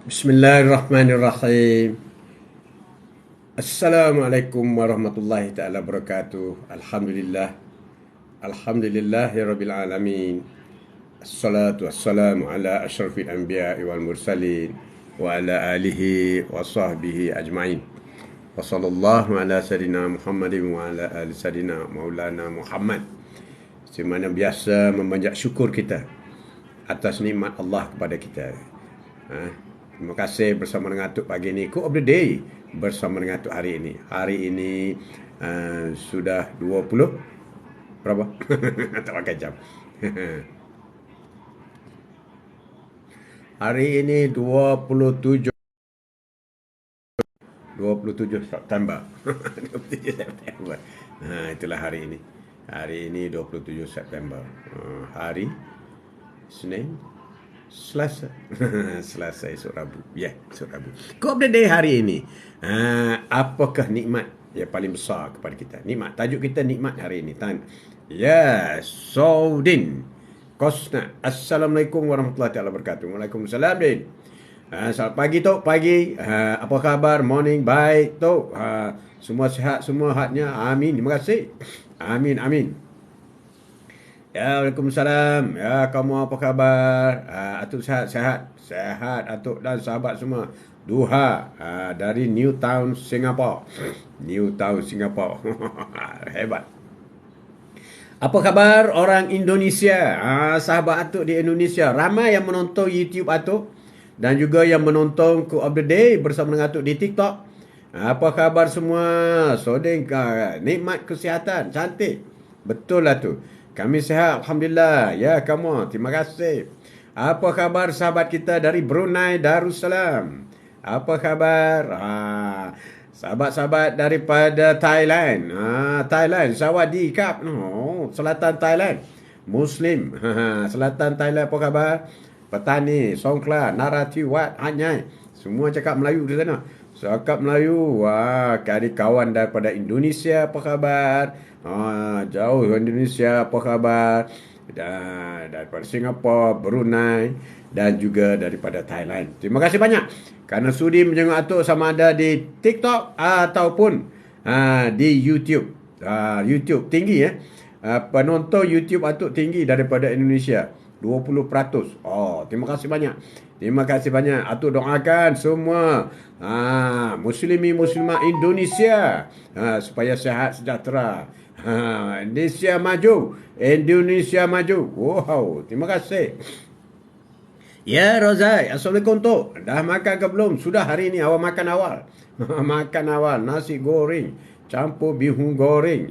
Bismillahirrahmanirrahim. Assalamualaikum warahmatullahi taala wabarakatuh. Alhamdulillah. Alhamdulillahirabbil alamin. Assalatu wassalamu ala asyrafil anbiya'i wal mursalin wa ala alihi wa sahbihi ajma'in. Wa sallallahu ala sayidina Muhammadin wa ala ali sayidina Maulana Muhammad. Semana biasa memanjat syukur kita atas nikmat Allah kepada kita. Terima kasih bersama dengan Atuk pagi ini. Quote of the day bersama dengan Atuk hari ini. Hari ini sudah 20 berapa? Tak pakai jam. Hari ini 27 September. 27 September. Itulah hari ini. Hari ini 27 September. Hari Senin, Selasa. Selasa esok Rabu. Ya, esok Rabu. Quote of the day hari ini. Apakah nikmat yang paling besar kepada kita? Nikmat. Tajuk kita nikmat hari ini. Ya, Saudin Kosna. Assalamualaikum warahmatullahi wabarakatuh. Waalaikumsalam, Din. Selamat pagi, Tok. Pagi. Apa khabar? Morning. Baik, Tok. Semua sihat, semua hatnya. Amin. Terima kasih. Amin, amin. Ya, Waalaikumsalam. Ya, kamu apa khabar? Atuk sihat-sihat. Sihat, Atuk dan sahabat semua. Duha dari Newtown, Singapore. Newtown, Singapore. Hebat. Apa khabar orang Indonesia? Sahabat Atuk di Indonesia. Ramai yang menonton YouTube Atuk. Dan juga yang menonton Quote of the Day bersama dengan Atuk di TikTok. Apa khabar semua? Sodeng, nikmat kesihatan. Cantik. Betul lah tu. Kami sihat, Alhamdulillah. Ya, kamu. Terima kasih. Apa khabar sahabat kita dari Brunei Darussalam? Apa khabar? Sahabat-sahabat daripada Thailand. Thailand, Sawadee Cup. Selatan Thailand. Muslim. Selatan Thailand, apa khabar? Petani, Songkla, Narathiwat, Anyai. Semua cakap Melayu di sana. Cakap Melayu. Kawan daripada Indonesia, apa khabar? Jauh Indonesia, apa khabar? Daripada Singapura, Brunei dan juga daripada Thailand. Terima kasih banyak kerana sudi menjenguk Atuk sama ada di TikTok ataupun di YouTube. YouTube tinggi ya. Penonton YouTube Atuk tinggi daripada Indonesia. 20%. Terima kasih banyak. Terima kasih banyak. Atuk doakan semua muslimi muslimah Indonesia supaya sihat sejahtera. Indonesia maju. Indonesia maju. Wow, terima kasih. Ya, Rozai. Assalamualaikum, Tok. Dah makan ke belum? Sudah hari ini awak makan awal. Makan awal. Nasi goreng. Campur bihun goreng.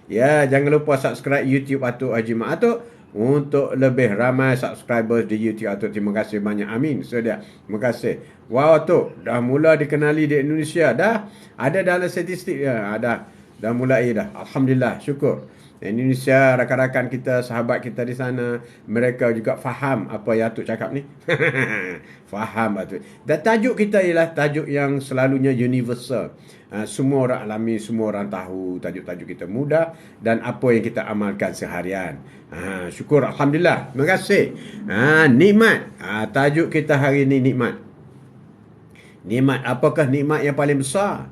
Ya, jangan lupa subscribe YouTube Atuk Haji Mak Atuk. Untuk lebih ramai subscribers di YouTube Atuk. Terima kasih banyak. Amin. Sedia. Terima kasih. Wow, Atuk. Dah mula dikenali di Indonesia. Dah ada dalam statistik. Ya, dah mulai dah. Alhamdulillah. Syukur. Indonesia, rakan-rakan kita, sahabat kita di sana, mereka juga faham apa yang Atuk cakap ni. Faham Atuk. Dan tajuk kita ialah tajuk yang selalunya universal. Semua orang alami, semua orang tahu tajuk-tajuk kita mudah dan apa yang kita amalkan seharian. Syukur, Alhamdulillah. Terima kasih. Nikmat. Tajuk kita hari ini nikmat. Nikmat. Apakah nikmat yang paling besar?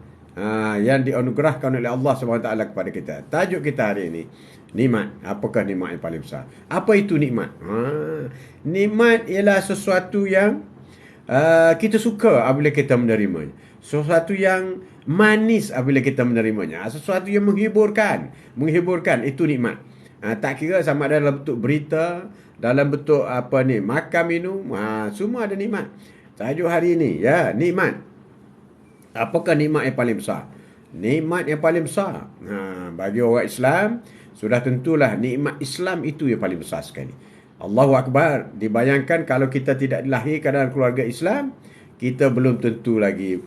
Yang dianugerahkan oleh Allah SWT kepada kita. Tajuk kita hari ini nikmat. Apakah nikmat yang paling besar? Apa itu nikmat? Nikmat ialah sesuatu yang kita suka apabila kita menerimanya. Sesuatu yang manis apabila kita menerimanya. Sesuatu yang menghiburkan. Menghiburkan itu nikmat. Tak kira sama ada dalam bentuk berita, dalam bentuk makan minum, semua ada nikmat. Tajuk hari ini ya, nikmat. Apakah nikmat yang paling besar? Nikmat yang paling besar bagi orang Islam, sudah tentulah nikmat Islam itu yang paling besar sekali. Allahu Akbar. Dibayangkan kalau kita tidak dilahirkan dalam keluarga Islam, kita belum tentu lagi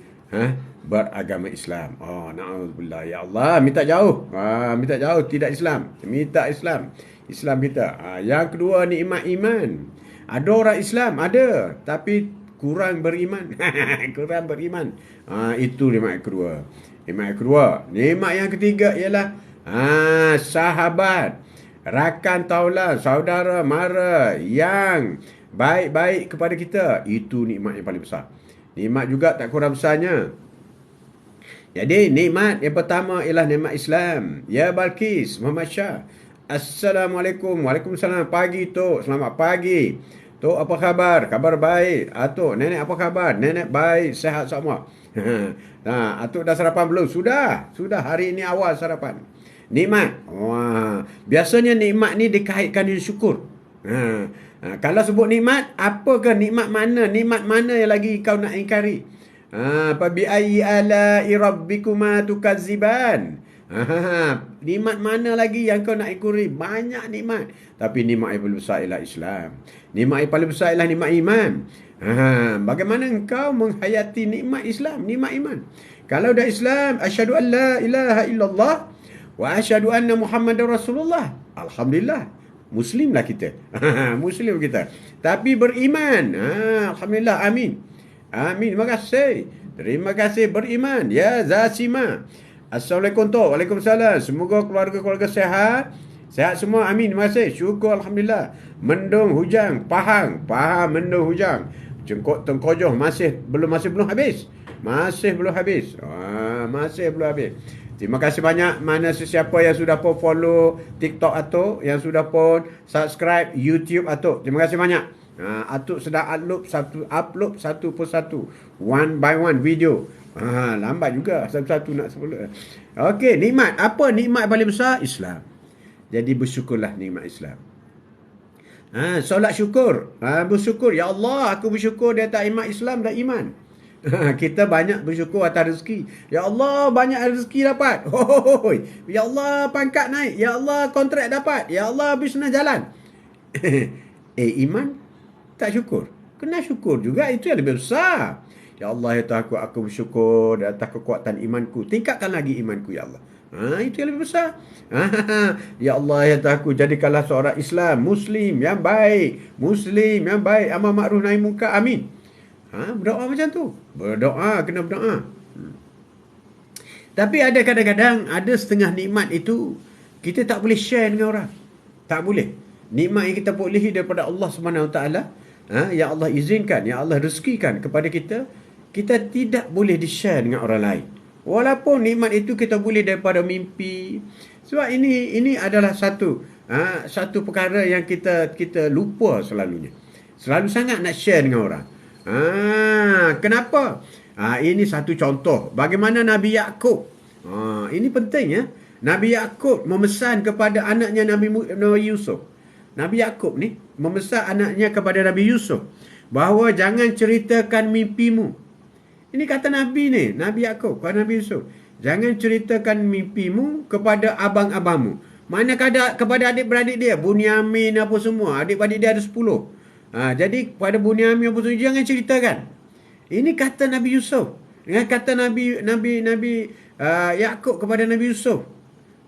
beragama Islam. Na'udzubillah. Ya Allah, minta jauh. Minta jauh tidak Islam. Minta Islam. Islam kita. Yang kedua, nikmat iman. Ada orang Islam, ada. Tapi kurang beriman. Kurang beriman. Itu nikmat kedua. Nikmat kedua. Nikmat yang ketiga ialah sahabat, rakan taulan, saudara mara yang baik-baik kepada kita. Itu nikmat yang paling besar. Nikmat juga tak kurang besarnya. Jadi nikmat yang pertama ialah nikmat Islam. Ya Balkis, Muhammad Shah. Assalamualaikum. Waalaikumsalam. Pagi Tok. Selamat pagi. Tok apa khabar? Khabar baik. Atuk, nenek apa khabar? Nenek baik, sehat semua. Nah, Atuk dah sarapan belum? Sudah. Sudah, hari ini awal sarapan. Nikmat. Wah, biasanya nikmat ni dikaitkan dengan syukur. Kalau sebut nikmat, apakah nikmat mana? Nikmat mana yang lagi kau nak ingkari? Fa bi ayyi ala'i rabbikuma tukazziban. Nikmat mana lagi yang kau nak ikuri? Banyak nikmat. Tapi nikmat yang paling besar ialah Islam. Nikmat yang paling besar ialah nikmat iman. Bagaimana engkau menghayati nikmat Islam, nikmat iman? Kalau dah Islam, asyhadu an la ilaha illallah wa asyhadu anna Muhammadar Rasulullah. Alhamdulillah. Muslimlah kita. Muslim kita. Tapi beriman. Alhamdulillah. Amin. Amin. Terima kasih beriman. Ya Zasima. Assalamualaikum Tok. Waalaikumsalam. Semoga keluarga-keluarga sehat. Sehat semua. Amin. Terima kasih. Syukur Alhamdulillah. Mendung hujan. Pahang mendung hujan. Cengkok tengkojoh masih belum habis. Masih belum habis. Masih belum habis. Terima kasih banyak mana sesiapa yang sudah pun follow TikTok Atuk, yang sudah pun subscribe YouTube Atuk. Terima kasih banyak. Atuk sedang upload satu persatu, one by one video. Lambat juga satu-satu nak sebut. Okey, nikmat. Apa nikmat paling besar? Islam. Jadi bersyukurlah nikmat Islam. Solat syukur. Bersyukur. Ya Allah, aku bersyukur di atas nikmat Islam dan iman. Kita banyak bersyukur atas rezeki. Ya Allah, banyak rezeki dapat. Ya Allah, pangkat naik. Ya Allah, kontrak dapat. Ya Allah, bisnes jalan. Iman tak syukur. Kena syukur juga. Itu yang lebih besar. Ya Allah, ya Tuhan aku bersyukur atas kekuatan imanku. Tingkatkan lagi imanku, Ya Allah. Itu yang lebih besar. Ya Allah, ya Tuhan aku, jadikanlah seorang Islam, Muslim yang baik. Muslim yang baik. Amal ma'ruf nahi munkar. Amin. Berdoa macam tu. Kena berdoa. Tapi ada kadang-kadang, ada setengah nikmat itu, kita tak boleh share dengan orang. Tak boleh. Nikmat yang kita bolehi daripada Allah SWT, yang Allah izinkan, yang Allah rezekikan kepada kita, kita tidak boleh di-share dengan orang lain. Walaupun nikmat itu kita boleh daripada mimpi. Sebab ini adalah satu perkara yang kita lupa selalunya. Selalu sangat nak share dengan orang. Kenapa? Ini satu contoh. Bagaimana Nabi Yaqub. Ini penting ya. Nabi Yaqub memesan kepada anaknya Nabi Yusuf. Nabi Yaqub ni memesan anaknya kepada Nabi Yusuf bahawa jangan ceritakan mimpimu. Ini kata Nabi ni, Nabi Yaqub kepada Nabi Yusuf. Jangan ceritakan mimpimu kepada abang-abangmu. Mana kepada adik-beradik dia, Bunyamin apa semua. Adik-beradik dia ada 10. Jadi pada Bunyamin apa semua, jangan ceritakan. Ini kata Nabi Yusuf. Dengan kata Nabi Yaqub kepada Nabi Yusuf.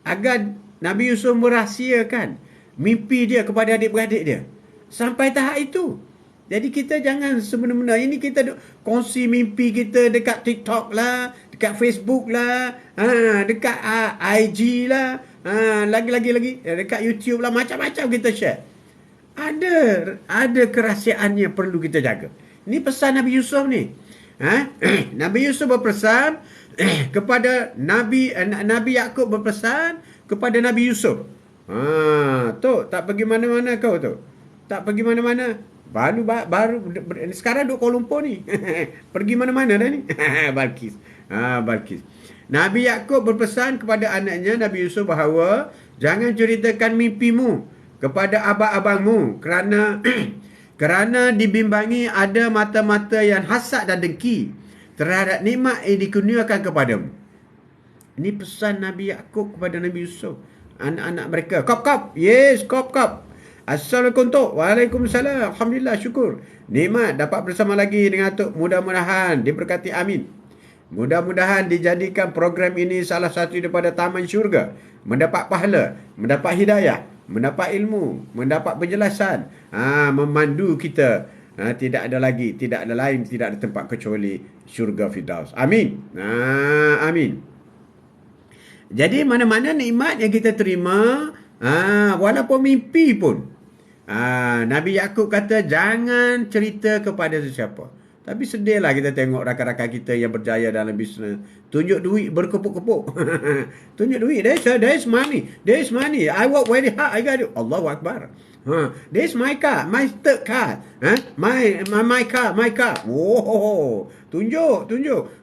Agar Nabi Yusuf merahsiakan mimpi dia kepada adik-beradik dia. Sampai tahap itu. Jadi kita jangan semena-mena. Ini kita kongsi mimpi kita dekat TikTok lah, dekat Facebook lah, dekat IG lah, lagi dekat YouTube lah, macam-macam kita share. Ada kerahsiaannya perlu kita jaga. Ini pesan Nabi Yusuf ni. Nabi Yusuf berpesan kepada Nabi Yaqub berpesan kepada Nabi Yusuf. Tok, tak pergi mana-mana kau tu. Tak pergi mana-mana. Baru sekarang duduk Kuala Lumpur ni. Pergi mana-mana dah ni. Balkis. Nabi Yaqub berpesan kepada anaknya Nabi Yusuf bahawa jangan ceritakan mimpimu kepada abang-abangmu kerana dibimbangi ada mata-mata yang hasad dan dengki terhadap nikmat yang dikurniakan kepadamu. Ini pesan Nabi Yaqub kepada Nabi Yusuf. Anak-anak mereka. Kop. Yes, kop. Assalamualaikum Tok. Waalaikumsalam. Alhamdulillah, syukur. Nikmat dapat bersama lagi dengan Tok. Mudah-mudahan diberkati. Amin. Mudah-mudahan dijadikan program ini salah satu daripada taman syurga. Mendapat pahala, mendapat hidayah, mendapat ilmu, mendapat penjelasan. Memandu kita. Tidak ada lain, tidak ada tempat kecuali syurga Firdaus. Amin. Amin. Jadi mana-mana nikmat yang kita terima, walaupun mimpi pun. Nabi Yakub kata jangan cerita kepada sesiapa. Tapi sedihlah kita tengok rakan-rakan kita yang berjaya dalam bisnes. Tunjuk duit berkepuk-kepuk. Tunjuk duit. There's money. There's money. I work very hard. I got it. Allahu Akbar. There's my car. My third car. My car. Oh, tunjuk.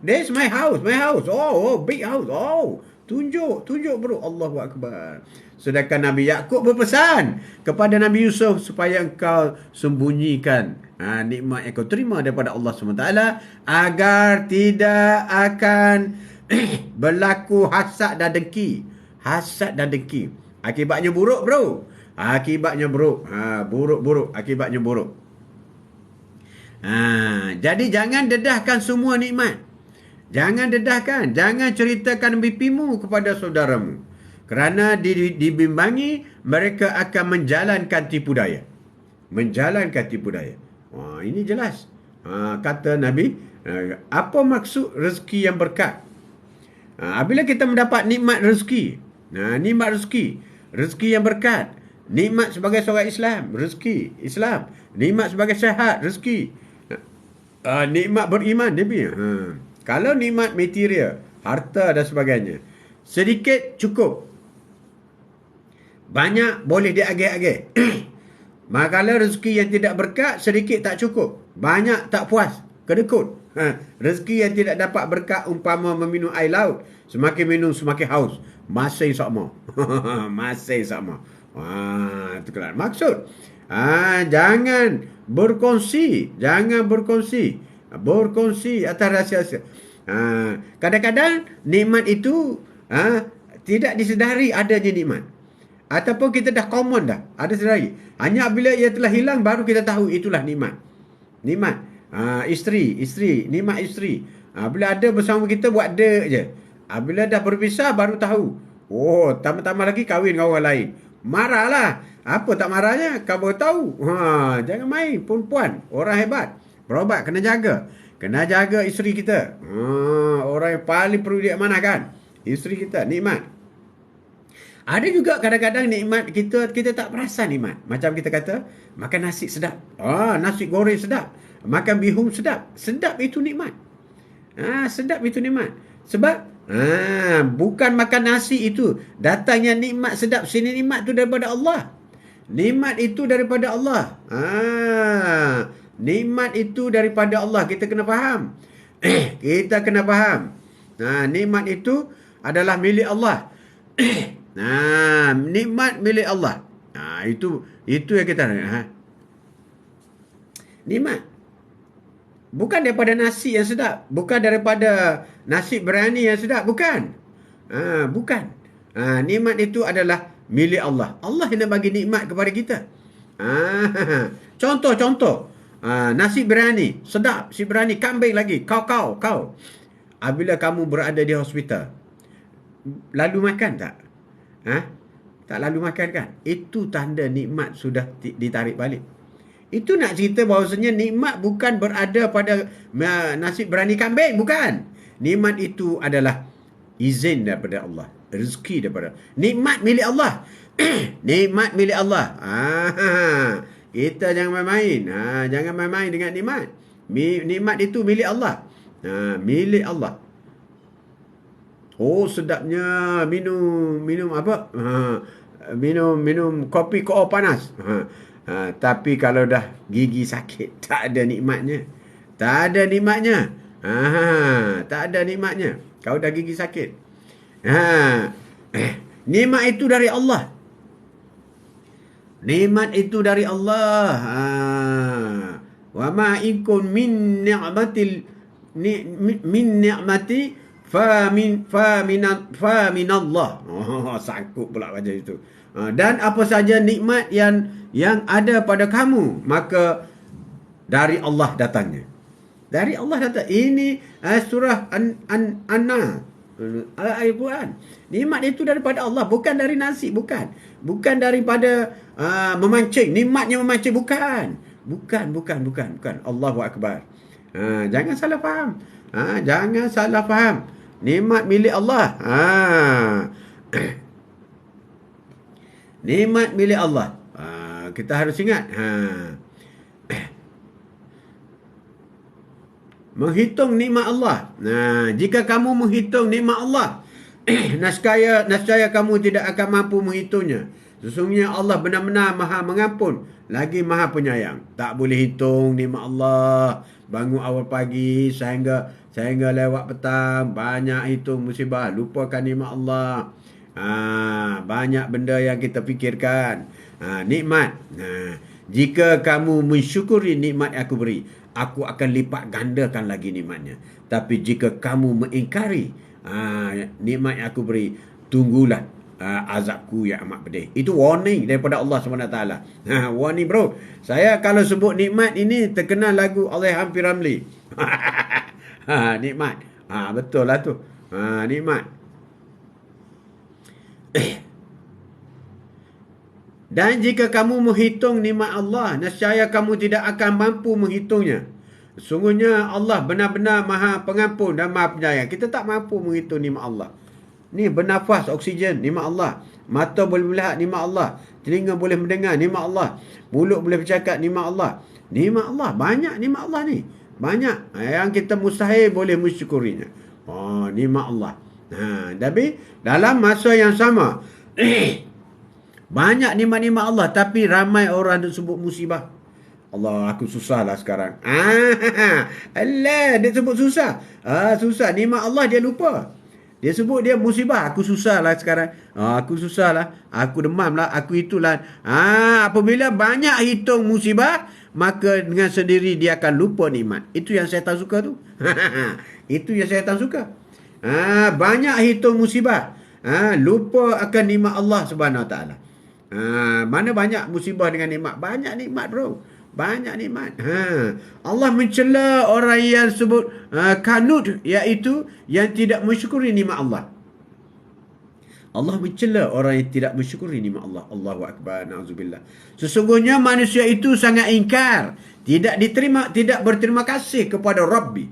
There's my house. Oh, big house. Oh, tunjuk bro. Allahu Akbar. Sedangkan Nabi Yakub berpesan kepada Nabi Yusuf supaya engkau sembunyikan nikmat yang kau terima daripada Allah SWT agar tidak akan berlaku hasad dan dengki. Akibatnya buruk bro. Buruk. Akibatnya buruk. Jadi jangan dedahkan semua nikmat. Jangan ceritakan mimpimu kepada saudaramu. Kerana dibimbangi, mereka akan menjalankan tipu daya. Ini jelas. Kata Nabi, apa maksud rezeki yang berkat? Apabila kita mendapat nikmat rezeki, rezeki yang berkat, nikmat sebagai seorang Islam, rezeki Islam, nikmat sebagai sihat, rezeki, nikmat beriman, kalau nikmat material, harta dan sebagainya, sedikit cukup, banyak boleh diagih-agih. Makalah rezeki yang tidak berkat, sedikit tak cukup, banyak tak puas, kedekut. Rezeki yang tidak dapat berkat umpama meminum air laut, semakin minum semakin haus, masih sama. Itu kan maksud. Jangan berkongsi atas rahsia-rahsia. Kadang-kadang nikmat itu tidak disedari adanya nikmat. Ataupun kita dah common dah, ada sedari. Hanya bila ia telah hilang baru kita tahu itulah nikmat. Isteri, nikmat isteri. Bila ada bersama kita buat ada je. Bila dah berpisah baru tahu. Oh, tambah-tambah lagi kahwin dengan orang lain. Marahlah. Apa tak marahnya? Kau baru tahu. Jangan main perempuan, orang hebat. Berobat kena jaga. Kena jaga isteri kita. Orang yang paling perlu diamanahkan, isteri kita, nikmat. Ada juga kadang-kadang nikmat kita tak perasan nikmat. Macam kita kata, makan nasi sedap. Nasi goreng sedap. Makan bihun sedap. Sedap itu nikmat. Sedap itu nikmat. Sebab bukan makan nasi itu datangnya nikmat sedap. Sini nikmat itu daripada Allah. Nikmat itu daripada Allah. Nikmat itu daripada Allah. Kita kena faham. Nikmat itu adalah milik Allah. Nikmat milik Allah. Itu yang kita nikmat. Bukan daripada nasi yang sedap, bukan daripada nasi biryani yang sedap, bukan. Nikmat itu adalah milik Allah. Allah yang nak bagi nikmat kepada kita. Contoh. Nasi biryani sedap, si biryani kambing lagi. Kau. Apabila kamu berada di hospital, lalu makan tak? Tak lalu makan kan? Itu tanda nikmat sudah ditarik balik. Itu nak cerita bahawasanya nikmat bukan berada pada nasi biryani kambing, bukan. Nikmat itu adalah izin daripada Allah, rezeki daripada nikmat milik Allah. Nikmat milik Allah. Kita jangan main-main. Jangan main-main dengan nikmat. Nikmat itu milik Allah. Milik Allah. Oh, sedapnya minum apa? Minum kopi ko panas. Tapi kalau dah gigi sakit, tak ada nikmatnya. Tak ada nikmatnya. Kalau dah gigi sakit. Nikmat itu dari Allah. Wa ma ikum min ni'mati fa min Allah. Sangkut pula baca itu. Dan apa saja nikmat yang ada pada kamu, maka dari Allah datangnya. Dari Allah datang. Ini surah An-Nahl, ayat Quran. Nikmat itu daripada Allah, bukan dari nasi, bukan daripada memancing. Nikmatnya memancing, bukan. Allahu Akbar. Jangan salah faham. Nikmat milik Allah. Nikmat milik Allah. kita harus ingat. Menghitung nikmat Allah. Jika kamu menghitung nikmat Allah, nascaya kamu tidak akan mampu menghitungnya. Sesungguhnya Allah benar-benar Maha Mengampun lagi Maha Penyayang. Tak boleh hitung nikmat Allah. Bangun awal pagi sehingga lewat petang, banyak hitung musibah, lupakan nikmat Allah. Banyak benda yang kita fikirkan. Nikmat. Jika kamu mensyukuri nikmat yang aku beri, aku akan lipat gandakan lagi nikmatnya. Tapi jika kamu mengingkari nikmat yang aku beri, tunggulah azabku yang amat pedih. Itu warning daripada Allah SWT. Warning bro. Saya kalau sebut nikmat ini terkenal lagu Allahyarham P. Ramlee. Nikmat. Betul lah tu. Nikmat. Dan jika kamu menghitung nikmat Allah, nescaya kamu tidak akan mampu menghitungnya. Sungguhnya Allah benar-benar Maha Pengampun dan Maha Penyayang. Kita tak mampu menghitung nikmat Allah. Ni bernafas, oksigen, nikmat Allah. Mata boleh melihat, nikmat Allah. Telinga boleh mendengar, nikmat Allah. Mulut boleh bercakap, nikmat Allah. Nikmat Allah, banyak nikmat Allah ni. Banyak yang kita mustahil boleh mensyukurinya. Nikmat Allah. Tapi dalam masa yang sama, banyak nikmat-nikmat Allah, tapi ramai orang yang sebut musibah. Allah, aku susah lah sekarang. Allah, dia sebut susah. Susah. Nikmat Allah dia lupa. Dia sebut dia musibah. Aku susah lah sekarang. Aku susah lah. Aku demam lah. Aku itulah. Apabila banyak hitung musibah, maka dengan sendiri dia akan lupa nikmat. Itu yang syaitan suka tu. Itu yang syaitan suka. Banyak hitung musibah. Lupa akan nikmat Allah Subhanahu Wa Taala. Mana banyak musibah dengan nikmat? Banyak nikmat bro. Banyak nikmat. Allah mencela orang yang sebut kanut, iaitu yang tidak mensyukuri nikmat Allah. Allah mencela orang yang tidak mensyukuri nikmat Allah. Allahu Akbar. Na'udzubillah. Sesungguhnya manusia itu sangat ingkar. Tidak berterima kasih kepada Rabbi.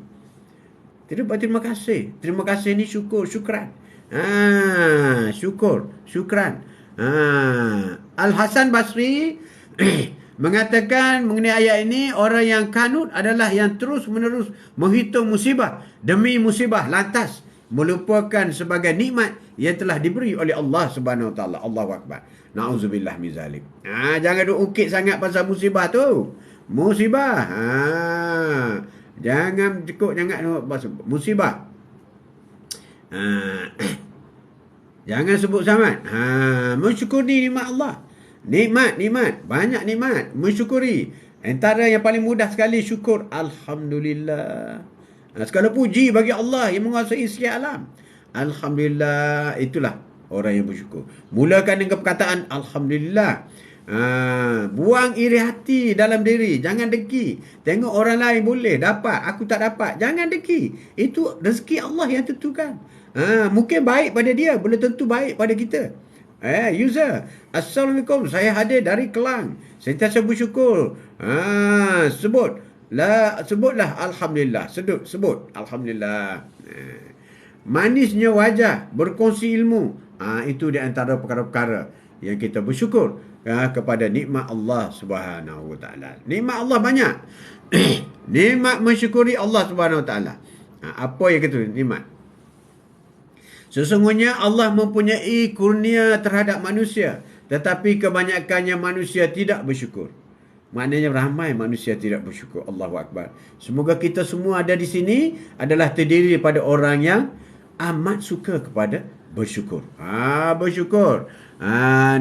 Tidak berterima kasih. Terima kasih ni syukur, syukran. Syukran. Al-Hasan Basri mengatakan mengenai ayat ini, orang yang kanut adalah yang terus-menerus menghitung musibah demi musibah, lantas melupakan sebagai nikmat yang telah diberi oleh Allah Subhanahu Wa Taala. Allahu Akbar. Na'udzubillah min zalik. Jangan duk ungkit sangat pasal musibah tu. Musibah. Jangan pasal musibah. Jangan sebut sangat. Mensyukuri nikmat Allah. Nikmat. Banyak nikmat. Mensyukuri. Antara yang paling mudah sekali syukur. Alhamdulillah. Segala puji bagi Allah yang menguasai sekalian alam. Alhamdulillah. Itulah orang yang bersyukur. Mulakan dengan perkataan Alhamdulillah. Buang iri hati dalam diri. Jangan dengki. Tengok orang lain boleh dapat, aku tak dapat. Jangan dengki. Itu rezeki Allah yang tentukan. Mungkin baik pada dia, belum tentu baik pada kita. User, Assalamualaikum, saya hadir dari Kelang. Sentiasa bersyukur. Sebutlah Alhamdulillah. Sebut Alhamdulillah. Manisnya wajah, berkongsi ilmu. Itu di antara perkara-perkara yang kita bersyukur kepada nikmat Allah Subhanahu Wa Taala. Nikmat Allah banyak. Nikmat mensyukuri Allah Subhanahu Wa Taala. Apa yang kita nikmat? Sesungguhnya Allah mempunyai kurnia terhadap manusia, tetapi kebanyakannya manusia tidak bersyukur. Maknanya ramai manusia tidak bersyukur. Allahu Akbar. Semoga kita semua ada di sini adalah terdiri daripada orang yang amat suka kepada bersyukur. Bersyukur.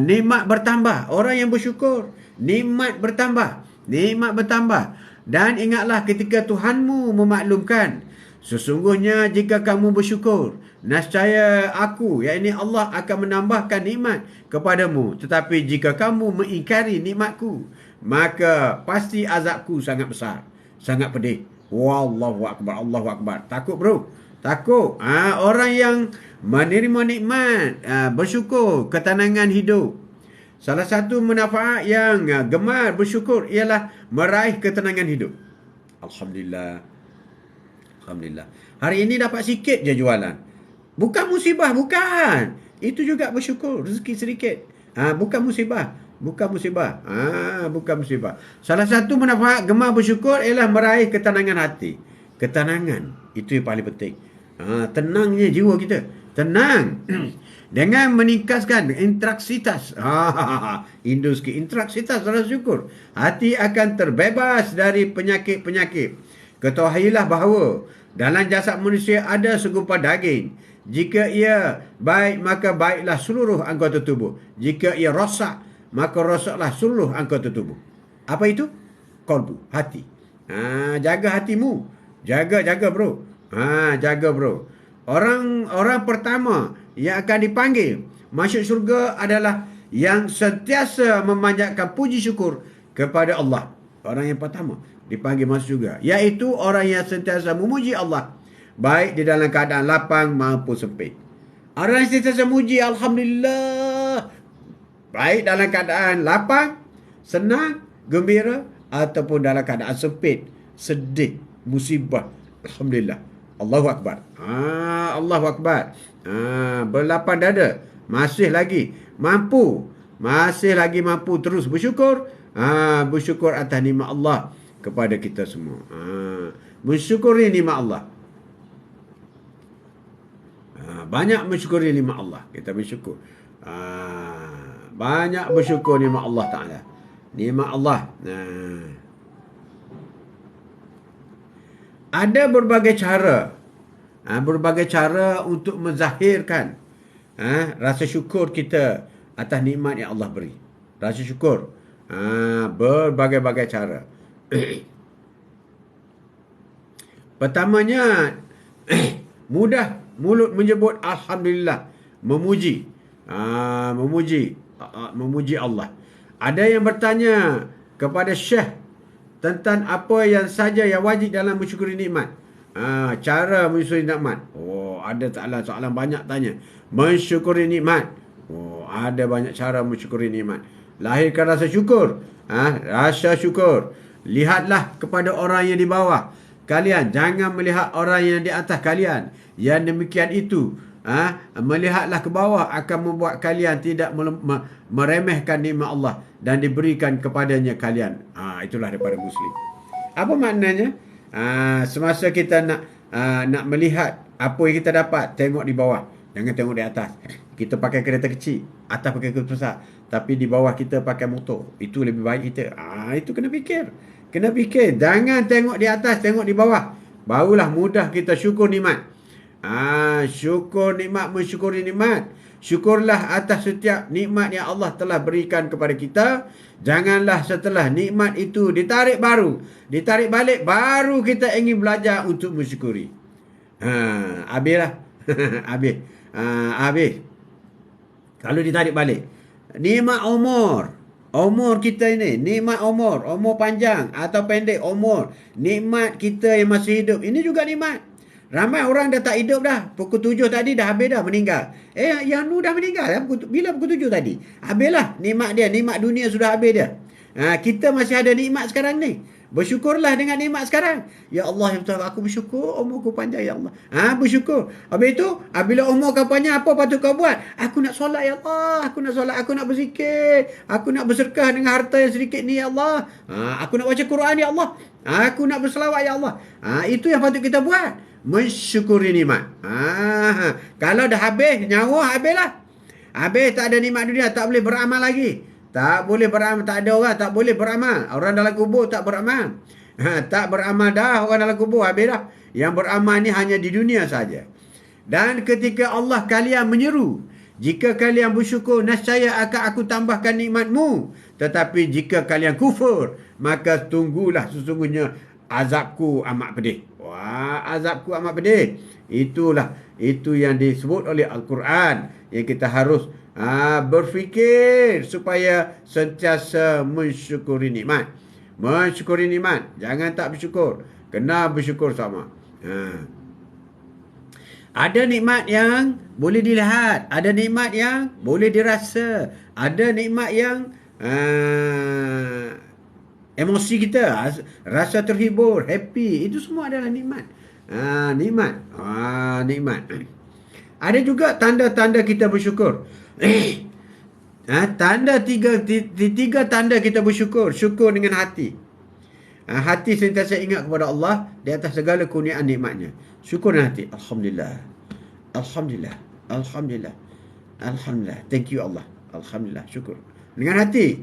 Nikmat bertambah. Orang yang bersyukur, nikmat bertambah. Nikmat bertambah. Dan ingatlah ketika Tuhanmu memaklumkan, sesungguhnya jika kamu bersyukur, nescaya aku, yakni Allah, akan menambahkan nikmat kepadamu. Tetapi jika kamu mengingkari nikmatku, maka pasti azabku sangat besar, sangat pedih. Wallahu Akbar. Allahu Akbar. Takut bro. Takut. Orang yang menerima nikmat, bersyukur, ketenangan hidup. Salah satu manfaat yang gemar bersyukur ialah meraih ketenangan hidup. Alhamdulillah. Alhamdulillah. Hari ini dapat sikit je jualan. Bukan musibah, bukan. Itu juga bersyukur, rezeki sedikit. Bukan musibah. Bukan musibah. Bukan musibah. Salah satu manfaat gemar bersyukur ialah meraih ketenangan hati. Ketenangan. Itu yang paling penting. Tenangnya jiwa kita. Tenang. Dengan meningkatkan interaksitas. Industri interaksitas rasa syukur. Hati akan terbebas dari penyakit-penyakit. Ketahuilah bahawa dalam jasad manusia ada segumpal daging. Jika ia baik, maka baiklah seluruh anggota tubuh. Jika ia rosak, maka rosaklah seluruh anggota tubuh. Apa itu? Qalbu, hati. Jaga hatimu. Jaga bro. Jaga bro. Orang pertama yang akan dipanggil masuk syurga adalah yang sentiasa memanjatkan puji syukur kepada Allah. Orang yang pertama dipanggil masuk syurga, iaitu orang yang sentiasa memuji Allah, baik di dalam keadaan lapang maupun sempit. Orang yang sentiasa memuji Alhamdulillah, baik dalam keadaan lapang, senang, gembira, ataupun dalam keadaan sempit, sedih, musibah. Alhamdulillah. Allahu Akbar. Allahu Akbar. Berlapang dada. Masih lagi mampu terus bersyukur. Bersyukur atas nikmat Allah kepada kita semua. Mensyukuri nikmat Allah. Banyak mensyukuri nikmat Allah. Kita bersyukur. Banyak bersyukur nikmat Allah Ta'ala. Nikmat Allah. Ada berbagai cara. Berbagai cara untuk menzahirkan rasa syukur kita atas nikmat yang Allah beri. Rasa syukur. Berbagai-bagai cara. Pertamanya, mudah mulut menyebut Alhamdulillah. Memuji Allah. Ada yang bertanya kepada Syekh tentang apa yang saja yang wajib dalam mensyukuri nikmat. Cara mensyukuri nikmat. Ada soalan banyak tanya. Mensyukuri nikmat. Ada banyak cara mensyukuri nikmat. Lahirkan rasa syukur. Rasa syukur. Lihatlah kepada orang yang di bawah kalian. Jangan melihat orang yang di atas kalian. Yang demikian itu, melihatlah ke bawah akan membuat kalian tidak meremehkan nikmat Allah dan diberikan kepadanya kalian. Itulah daripada Muslim. Apa maknanya? Semasa kita nak melihat apa yang kita dapat, tengok di bawah, jangan tengok di atas. Kita pakai kereta kecil, atas pakai kereta besar, tapi di bawah kita pakai motor. Itu lebih baik kita. Itu kena fikir. Jangan tengok di atas, tengok di bawah. Barulah mudah kita syukur nikmat. Syukur nikmat, mensyukuri nikmat. Syukurlah atas setiap nikmat yang Allah telah berikan kepada kita. Janganlah setelah nikmat itu ditarik balik, baru kita ingin belajar untuk mensyukuri. Habislah. Habis. Kalau ditarik balik. Nikmat umur kita ini, nikmat umur panjang atau pendek umur. Nikmat kita yang masih hidup, ini juga nikmat. Ramai orang dah tak hidup dah. Pukul 7 tadi dah habis dah, meninggal. Yang nu dah meninggal dah. Bila pukul 7 tadi? Habislah nikmat dia. Nikmat dunia sudah habis dia. Kita masih ada nikmat sekarang ni. Bersyukurlah dengan nikmat sekarang. Ya Allah, ya betul, aku bersyukur umurku panjang, ya Allah. Bersyukur. Habis itu, bila umur kau panjang, apa patut kau buat? Aku nak solat, ya Allah. Aku nak solat, aku nak berzikir. Aku nak bersedekah dengan harta yang sedikit ni, ya Allah. Aku nak baca Quran, ya Allah. Aku nak berselawat, ya Allah. Itu yang patut kita buat. Mensyukuri nikmat. Kalau dah habis, nyawa habislah. Habis, tak ada nikmat dunia, tak boleh beramal lagi. Tak boleh beramal, tak ada orang, tak boleh beramal. Orang dalam kubur tak beramal. Tak beramal dah orang dalam kubur, habis dah. Yang beramal ni hanya di dunia saja. Dan ketika Allah kalian menyeru, jika kalian bersyukur, nescaya akan aku tambahkan nikmatmu. Tetapi jika kalian kufur, maka tunggulah sesungguhnya azabku amat pedih. Azabku amat pedih. Itu yang disebut oleh Al-Quran, yang kita harus berfikir supaya sentiasa mensyukuri nikmat. Mensyukuri nikmat. Jangan tak bersyukur. Kena bersyukur sama. Ada nikmat yang boleh dilihat. Ada nikmat yang boleh dirasa. Ada nikmat yang emosi kita, rasa terhibur, happy, itu semua adalah nikmat. Nikmat. Ada juga tanda-tanda kita bersyukur. Tanda tiga tanda kita bersyukur. Syukur dengan hati. Hati sentiasa ingat kepada Allah di atas segala kurniaan nikmatnya. Syukur dengan hati. Alhamdulillah. Alhamdulillah. Alhamdulillah. Alhamdulillah. Thank you Allah. Alhamdulillah. Syukur. Dengan hati.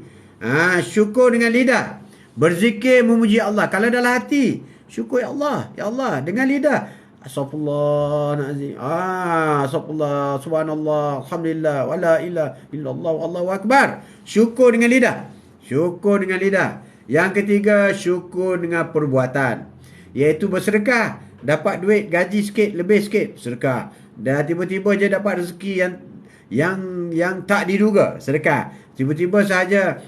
Syukur dengan lidah. Berzikir memuji Allah. Kalau dalam hati, syukur ya Allah. Ya Allah. Dengan lidah. Astaghfirullahaladzim. Astaghfirullah. Subhanallah. Alhamdulillah. Wala ilaha illallah. Allahu Akbar. Syukur dengan lidah. Syukur dengan lidah. Yang ketiga, syukur dengan perbuatan. Iaitu bersedekah. Dapat duit, gaji sikit, lebih sikit, sedekah. Dan tiba-tiba je dapat rezeki yang tak diduga, sedekah. Tiba-tiba saja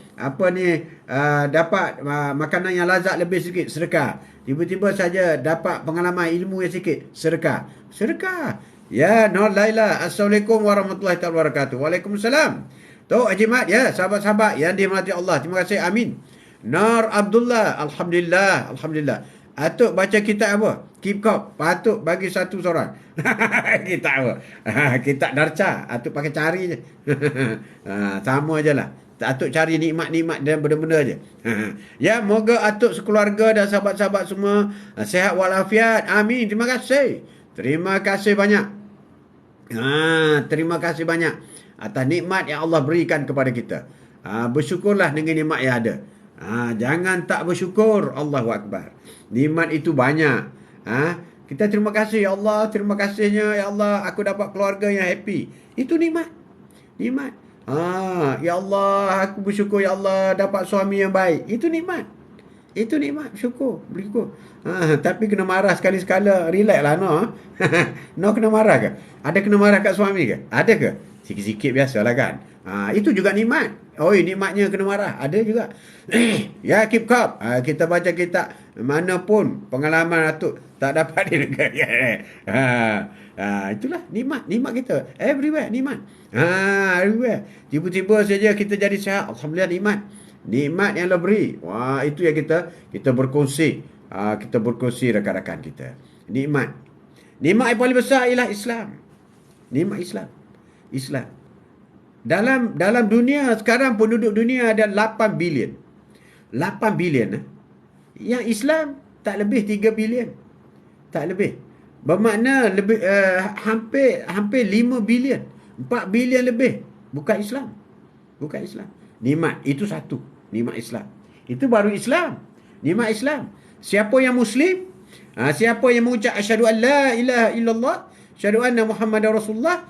dapat makanan yang lazat lebih sikit, sedekah. Tiba-tiba saja dapat pengalaman ilmu yang sikit, sedekah. Sedekah. Ya, Nur Laila. Assalamualaikum warahmatullahi wabarakatuh. Waalaikumsalam. Tok Haji Mat, ya, sahabat-sahabat yang dirahmati Allah. Terima kasih. Amin. Nur Abdullah. Alhamdulillah. Alhamdulillah. Atuk baca kitab apa? Keep Cop. Atuk bagi satu seorang. Kitab apa? Kitab Darca. Atuk pakai cari je. Sama je lah. Atuk cari nikmat-nikmat dan benda-benda je. Ya, moga atuk sekeluarga dan sahabat-sahabat semua sihat walafiat. Amin. Terima kasih. Terima kasih banyak. Terima kasih banyak atas nikmat yang Allah berikan kepada kita. Bersyukurlah dengan nikmat yang ada. Jangan tak bersyukur. Allahu Akbar. Nikmat itu banyak. Kita terima kasih ya Allah. Terima kasihnya ya Allah. Aku dapat keluarga yang happy. Itu nikmat. Nikmat. Ya Allah. Aku bersyukur ya Allah. Dapat suami yang baik. Itu nikmat. Itu nikmat. Bersyukur. Bersyukur. Tapi kena marah sekali-sekala. Relax lah no. No kena marah ke? Ada kena marah kat suami ke? Ada ke? Sikit-sikit biasalah kan. Itu juga nikmat. Nikmatnya kena marah. Ada juga. Ya, keep calm. Kita baca kitab mana pun pengalaman Atuk tak dapat di negara. Itulah nikmat. Nikmat kita. Everywhere nikmat. Everywhere. Tiba-tiba saja kita jadi sihat. Alhamdulillah nikmat. Nikmat yang Allah beri. Wah, itu yang kita berkongsi. Kita berkongsi rakan-rakan kita. Nikmat. Nikmat yang paling besar ialah Islam. Nikmat Islam. Islam. Dalam dunia sekarang penduduk dunia ada 8 bilion. 8 bilion. Yang Islam tak lebih 3 bilion. Tak lebih. Bermakna lebih hampir 5 bilion. 4 bilion lebih. Bukan Islam. Bukan Islam. Nikmat itu satu. Nikmat Islam. Itu baru Islam. Nikmat Islam. Siapa yang Muslim, siapa yang mengucap asyhadu an la ilaha illallah, asyhadu anna Muhammadar Rasulullah,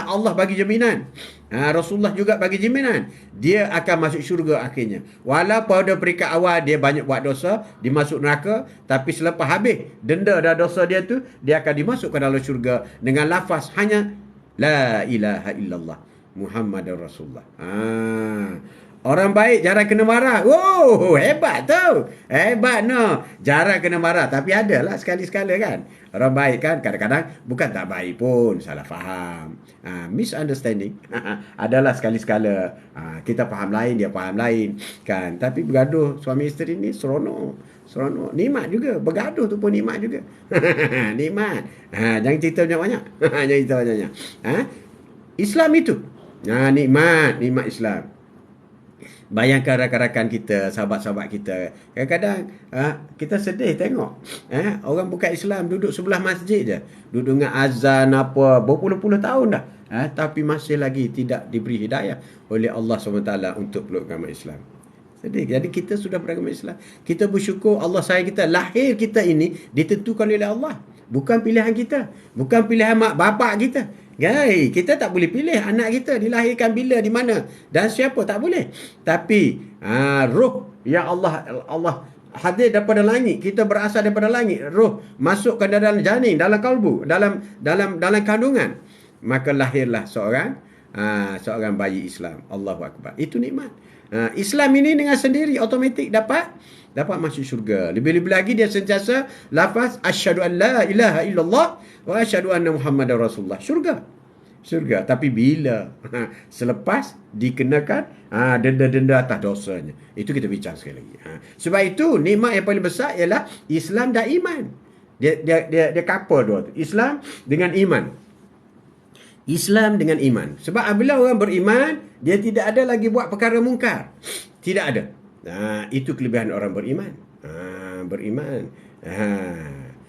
Allah bagi jaminan. Rasulullah juga bagi jaminan. Dia akan masuk syurga akhirnya. Walaupun pada peringkat awal dia banyak buat dosa, dimasuk neraka, tapi selepas habis denda dan dosa dia tu, dia akan dimasukkan dalam syurga dengan lafaz hanya la ilaha illallah Muhammadar Rasulullah. Orang baik jarang kena marah. Oh, hebat tu. Hebat no. Jarang kena marah. Tapi adalah sekali-sekala kan. Orang baik kan kadang-kadang bukan tak baik pun. Salah faham. Misunderstanding. Adalah sekali-sekala. Kita faham lain, dia faham lain. Kan. Tapi bergaduh suami isteri ni seronok. Seronok. Nikmat juga. Bergaduh tu pun nikmat juga. Nikmat. Jangan cerita banyak-banyak. Jangan cerita banyak-banyak. Islam itu. Nikmat. Nikmat Islam. Bayangkan rakan-rakan kita, sahabat-sahabat kita. Kadang-kadang kita sedih tengok. Orang bukan Islam duduk sebelah masjid je. Duduk dengan azan apa, berpuluh-puluh tahun dah. Tapi masih lagi tidak diberi hidayah oleh Allah SWT untuk peluk agama Islam. Sedih. Jadi kita sudah beragama Islam. Kita bersyukur Allah sayang kita. Lahir kita ini ditentukan oleh Allah. Bukan pilihan kita. Bukan pilihan mak bapak kita. Kita tak boleh pilih anak kita dilahirkan bila, di mana dan siapa, tak boleh. Tapi roh yang Allah hadir daripada langit, kita berasal daripada langit, roh masuk ke dalam janin, dalam kalbu, dalam kandungan, maka lahirlah seorang bayi Islam. Allahu Akbar. Itu nikmat. Islam ini dengan sendiri automatik dapat masuk syurga. Lebih-lebih lagi dia sentiasa lafaz asyhadu an la ilaha illallah wa asyhadu anna Muhammadar Rasulullah. Syurga. Tapi bila selepas dikenakan denda-denda atas dosanya, itu kita bincang sekali lagi. Sebab itu nikmat yang paling besar ialah Islam dan iman. Dia couple dua tu. Islam dengan iman. Islam dengan iman. Sebab apabila orang beriman, dia tidak ada lagi buat perkara mungkar. Tidak ada. Itu kelebihan orang beriman. Beriman.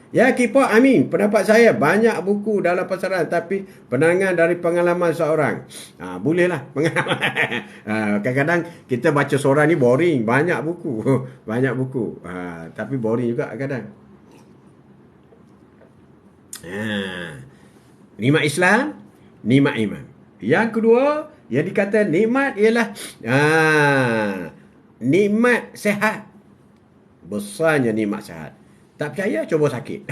Ya, kipak, amin. Pendapat saya banyak buku dalam pasaran, tapi penangan dari pengalaman seorang. Bolehlah pengalaman. Kadang-kadang kita baca seorang ni boring. Banyak buku. Banyak buku. Tapi boring juga kadang. Nikmat Islam, nikmat iman. Yang kedua, yang dikata nikmat ialah nikmat sehat. Besarnya nikmat sehat. Tak percaya, cuba sakit.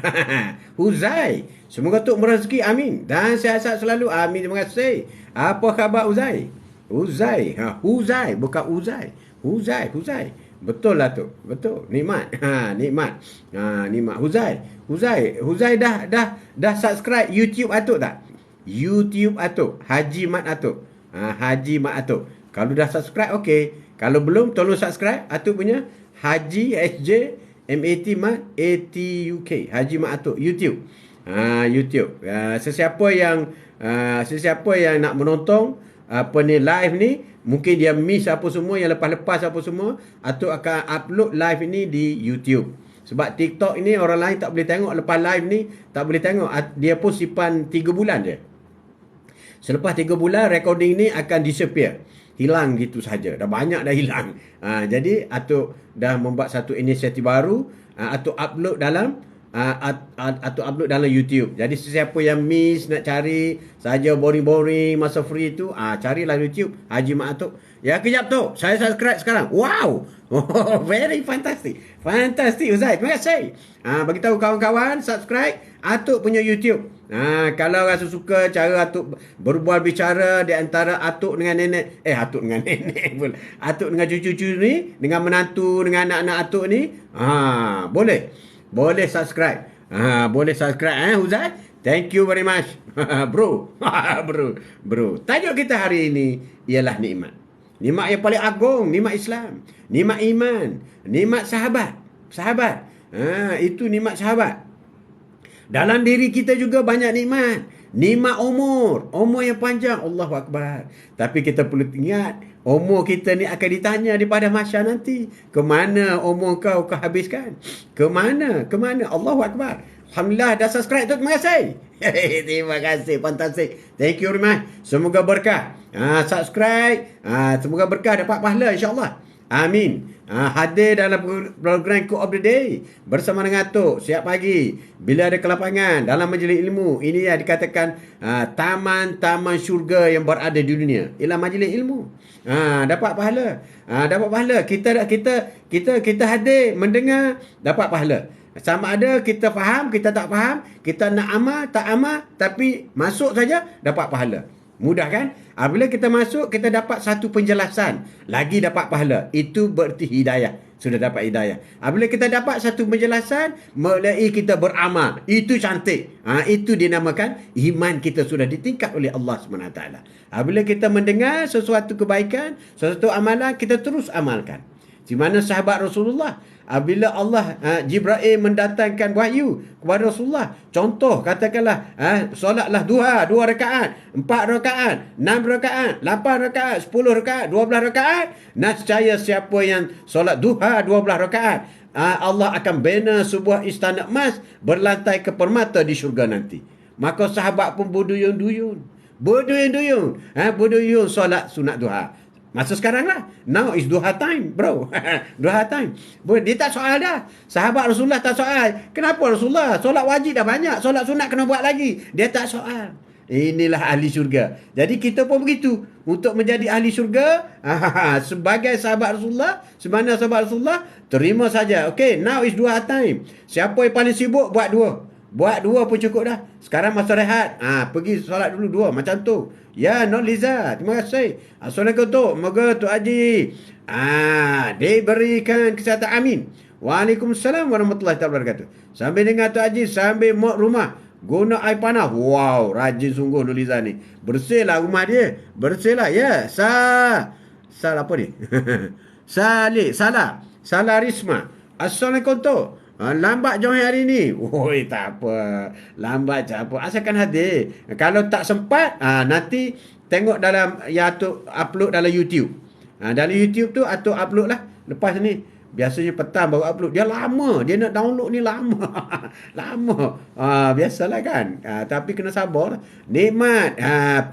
Uzai, semoga Tok merezeki, amin. Dan sihat-sihat selalu, amin. Terima kasih. Apa khabar Uzai? Uzai, Huzai, bukan Uzai. Huzai. Betul lah tu. Betul. Nikmat. Nikmat. Nikmat. Huzai dah subscribe YouTube Atuk tak? YouTube Atuk. Haji Mat Atuk. Haji Mat Atuk. Kalau dah subscribe, okey. Kalau belum, tolong subscribe Atuk punya Haji SJ MAT Mat ATUK. Haji Mat Atuk. YouTube. YouTube. Sesiapa yang nak menonton live ni, mungkin dia miss apa semua, yang lepas-lepas apa semua, Atuk akan upload live ini di YouTube. Sebab TikTok ini orang lain tak boleh tengok, lepas live ni tak boleh tengok. Dia pun simpan 3 bulan je. Selepas 3 bulan, recording ni akan disappear. Hilang gitu saja. Dah banyak dah hilang. Jadi Atuk dah membuat satu inisiatif baru. Atuk upload dalam YouTube. Jadi sesiapa yang miss nak cari saja boring-boring masa free tu, carilah YouTube Haji Mat Atuk. Ya, kejap tu. Saya subscribe sekarang. Wow. Very fantastic. Fantastic Uzai. Terima kasih. Bagi tahu kawan-kawan subscribe Atuk punya YouTube. Kalau rasa suka cara Atuk berbual bicara di antara Atuk dengan nenek. Atuk dengan nenek pun. Atuk dengan cucu-cucu ni, dengan menantu, dengan anak-anak Atuk ni. Boleh subscribe. Boleh subscribe Uzai. Thank you very much. Bro. Bro. Tajuk kita hari ini ialah nikmat. Nikmat yang paling agung, nikmat Islam, nikmat iman, nikmat sahabat. Itu nikmat sahabat. Dalam diri kita juga banyak nikmat. Nikmat umur yang panjang. Allahu Akbar. Tapi kita perlu ingat, umur kita ni akan ditanya di pada mahsyar nanti. Kemana umur kau habiskan? Kemana? Allahu Akbar. Alhamdulillah dah subscribe tu. Terima kasih. Terima kasih. Fantastic. Thank you very much. Semoga berkah. Subscribe. Semoga berkah, dapat pahala insyaAllah. Amin. Hadir dalam program Quote of the Day bersama dengan Atuk siap pagi bila ada kelapangan dalam majlis ilmu. Ini yang dikatakan taman-taman syurga yang berada di dunia ialah majlis ilmu. Dapat pahala. Dapat pahala. Kita hadir mendengar, dapat pahala. Sama ada kita faham, kita tak faham, kita nak amal, tak amal, tapi masuk saja dapat pahala. Mudah kan? Apabila kita masuk, kita dapat satu penjelasan, lagi dapat pahala. Itu berarti hidayah. Sudah dapat hidayah. Apabila kita dapat satu penjelasan, mulai kita beramal. Itu cantik. Itu dinamakan iman kita sudah ditingkat oleh Allah SWT. Apabila kita mendengar sesuatu kebaikan, sesuatu amalan, kita terus amalkan. Di mana sahabat Rasulullah, apabila Allah Jibril mendatangkan wahyu kepada Rasulullah, contoh katakanlah solatlah duha 2 rakaat, 4 rakaat, 6 rakaat, 8 rakaat, 10 rakaat, 12 rakaat, nescaya siapa yang solat duha 12 rakaat, Allah akan bina sebuah istana emas berlantai ke permata di syurga nanti. Maka sahabat pun berduyun-duyun solat sunat duha. Masa sekarang lah. Now is duha time, bro. Duha time. Dia tak soal dah. Sahabat Rasulullah tak soal. Kenapa Rasulullah? Solat wajib dah banyak. Solat sunat kena buat lagi. Dia tak soal. Inilah ahli syurga. Jadi kita pun begitu. Untuk menjadi ahli syurga, sebagai sahabat Rasulullah, sebagaimana sahabat Rasulullah, terima saja. Okay, now is duha time. Siapa yang paling sibuk, buat 2. Buat 2 pun cukup dah. Sekarang masa rehat. Pergi solat dulu 2. Macam tu. Ya, Non Liza. Terima kasih. Assalamualaikum Tok. Moga Tok Haji diberikan kesihatan. Amin. Waalaikumsalam warahmatullahi wabarakatuh. Sambil dengar Tok Haji, sambil mop rumah, guna air panas. Wow, rajin sungguh Non Liza ni. Bersihlah rumah dia. Bersihlah. Ya. Salah apa ni? Salah Risma. Assalamualaikum Tok. Lambat join hari ni. Oi, tak apa. Lambat je apa. Asalkan hadir. Kalau tak sempat, nanti tengok dalam yang Atuk upload dalam YouTube. Dalam YouTube tu Atuk upload lah. Lepas ni, biasanya petang baru upload. Dia lama. Dia nak download ni lama. Lama. Biasalah kan. Tapi kena sabar lah. Nikmat.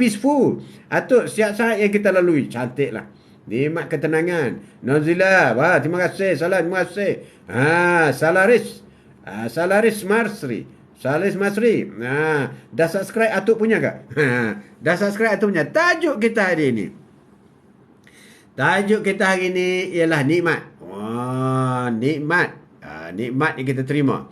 Peaceful. Atuk, setiap saat yang kita lalui. Cantik lah. Nikmat ketenangan. Nozila, terima kasih. Salam, terima kasih. Salaris. Salaris Marsri. Salaris Marsri. Dah subscribe Atuk punya ke? Dah subscribe Atuk punya. Tajuk kita hari ni. Tajuk kita hari ni ialah nikmat. Nikmat. Nikmat yang kita terima.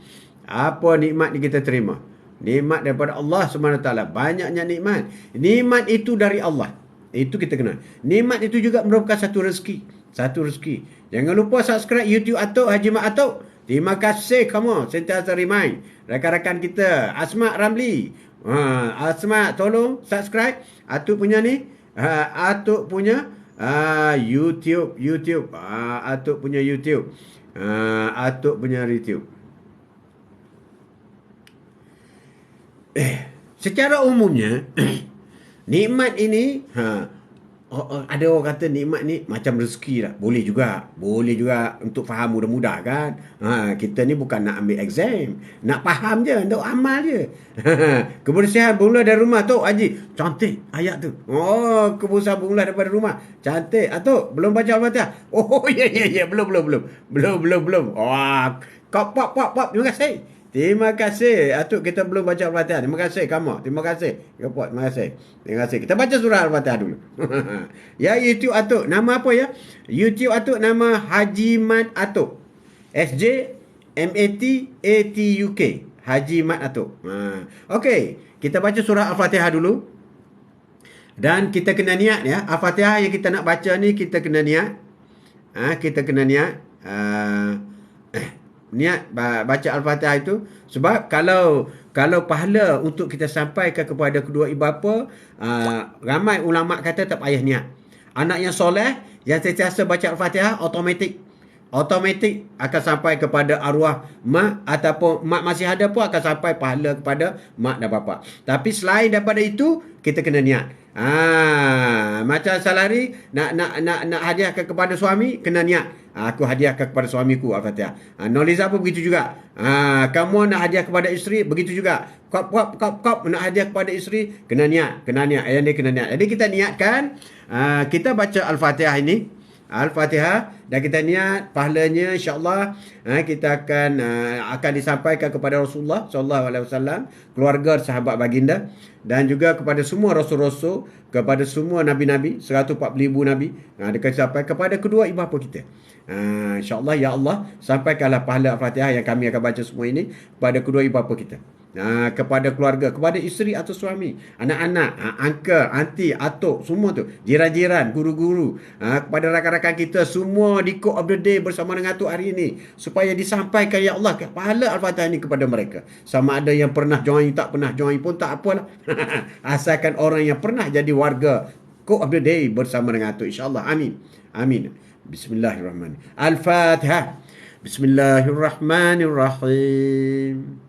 Apa nikmat yang kita terima? Nikmat daripada Allah SWT. Banyaknya nikmat. Nikmat itu dari Allah. Itu kita kenal. Nikmat itu juga merupakan satu rezeki. Satu rezeki. Jangan lupa subscribe YouTube Atuk, Haji Mat Atuk. Terima kasih kamu. Sentiasa remind. Rakan-rakan kita. Asma Ramli. Asma tolong subscribe. Atuk punya ni. Atuk punya YouTube. Atuk punya YouTube. Atuk punya YouTube. Secara umumnya nikmat ini ada orang kata nikmat ni macam rezeki lah. Boleh juga untuk faham mudah-mudah kan. Kita ni bukan nak ambil exam, nak faham je, untuk amal je. Kebersihan bermula dari rumah tu Haji. Cantik ayat tu. Kebersihan bermula daripada rumah. Cantik. Atuk belum baca Al-Fatihah. Ya belum. Pop. Terima kasih. Terima kasih. Atuk kita belum baca Al-Fatihah. Terima kasih kamu. Terima kasih. Terima kasih. Kita baca surah Al-Fatihah dulu. Ya, YouTube Atuk. Nama apa ya? YouTube Atuk nama Haji Mat Atuk. SJMATATUK. Haji Mat Atuk. Okey. Kita baca surah Al-Fatihah dulu. Dan kita kena niat ya. Al-Fatihah yang kita nak baca ni kita kena niat. Kita kena niat. Niat baca Al-Fatihah itu sebab kalau pahala untuk kita sampaikan kepada kedua ibu bapa, ramai ulama kata tak payah niat. Anak yang soleh yang sentiasa baca Al-Fatihah automatik akan sampai kepada arwah mak, ataupun mak masih ada pun akan sampai pahala kepada mak dan bapa. Tapi selain daripada itu kita kena niat. Macam salari nak hadiahkan kepada suami kena niat. Aku hadiahkan kepada suamiku Al-Fatihah. Noliza pun begitu juga. Kamu nak hadiah kepada isteri begitu juga. Kop nak hadiah kepada isteri kena niat. Yang ni kena niat. Jadi kita niatkan kita baca Al-Fatihah ini. Al-Fatihah dan kita niat pahalanya insya-Allah kita akan disampaikan kepada Rasulullah sallallahu alaihi wasallam, keluarga sahabat baginda dan juga kepada semua rasul-rasul, kepada semua nabi-nabi, 140,000 nabi. Dekat sampai kepada kedua ibu bapa kita. Insya-Allah ya Allah sampaikanlah pahala Al-Fatihah yang kami akan baca semua ini kepada kedua ibu bapa kita. Kepada keluarga, kepada isteri atau suami, anak-anak, uncle, auntie, atuk, semua tu, jiran-jiran, guru-guru, kepada rakan-rakan kita semua di Quote of the Day bersama dengan Atuk hari ini, supaya disampaikan ya Allah pahala Al-Fatihah ini kepada mereka. Sama ada yang pernah join, tak pernah join pun tak apalah. Asalkan orang yang pernah jadi warga Quote of the Day bersama dengan Atuk, insya-Allah. Amin. Bismillahirrahmanirrahim. Al-Fatihah. Bismillahirrahmanirrahim.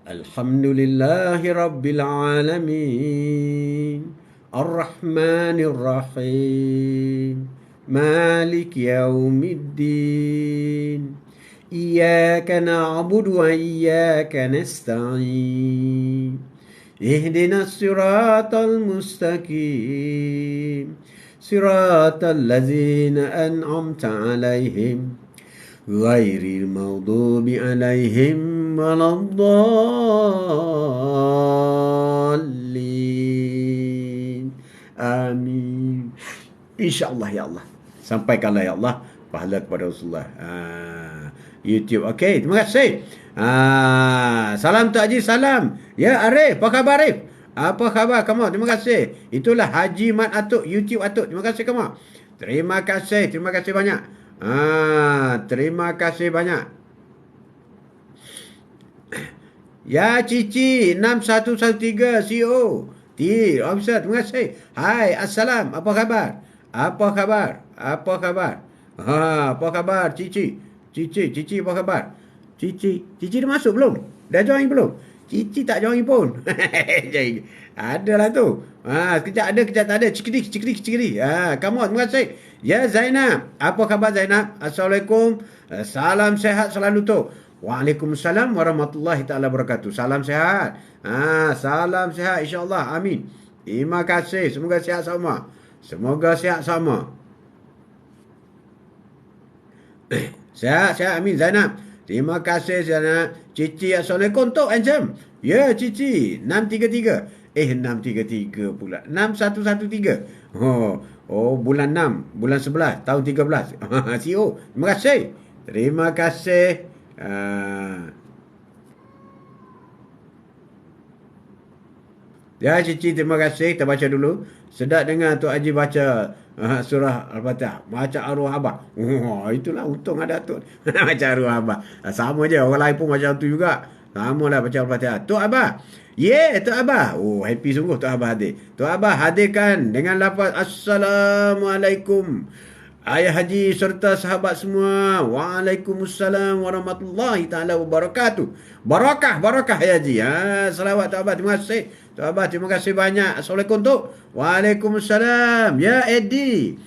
Alhamdulillahi Rabbil Alamin. Ar-Rahmanir Rahim. Malik Yawmiddin. Iyyaka na'budu wa iyyaka nasta'in. Ihdinas siratal mustaqim. Siratal ladzina an'amta 'alaihim. Ghairil maghdubi 'alaihim waladdallin. Amin. InsyaAllah ya Allah. Sampaikanlah ya Allah pahala kepada Rasulullah. YouTube. Okey, terima kasih. Salam Tok Haji, salam. Ya Arif, apa khabar Arif? Apa khabar kamu? Terima kasih. Itulah Haji Mat Atuk, YouTube Atuk. Terima kasih kamu. Terima kasih banyak. Terima kasih banyak. Ya Cici 6113 CEO Officer, terima kasih. Hai, assalam. Apa khabar? Apa khabar Cici? Cici apa khabar? Cici dah masuk belum? Dah join belum? Cici tak join pun. Adalah tu. Sekejap ada, kejap tak ada. Cikidi. Come on, terima kasih. Ya, Zainab. Apa khabar Zainab? Assalamualaikum. Salam sehat selalu tu. Waalaikumsalam warahmatullahi taala wabarakatuh. Salam sehat. Salam sehat insya-Allah. Amin. Terima kasih. Semoga sihat sama. Sihat, amin Zainab. Terima kasih Zainab. Cici, Assalamualaikum Tok Handsome. Ya, Cici. 633. 633 pula. 6113. Bulan 6. Bulan 11. Tahun 13. CEO. Terima kasih. Terima kasih. Ya, Cici, terima kasih. Kita baca dulu. Sedap dengar Tok Haji baca surah Al-Fatihah. Baca arwah abah. Itulah untung ada Tok. Baca arwah abah. Sama je. Orang lain pun macam tu juga. Sama lah baca Al-Fatihah. Tok Abah. Tok Abah. Happy sungguh Tok Abah hadir. Tok Abah hadirkan dengan lafaz Assalamualaikum. Ayah Haji serta sahabat semua. Waalaikumsalam warahmatullahi taala wabarakatuh. Barakah Ayah Haji. Selawat Tok Abah. Terima kasih. Tok Abah, terima kasih banyak. Assalamualaikum Tok. Waalaikumsalam. Ya, Eddie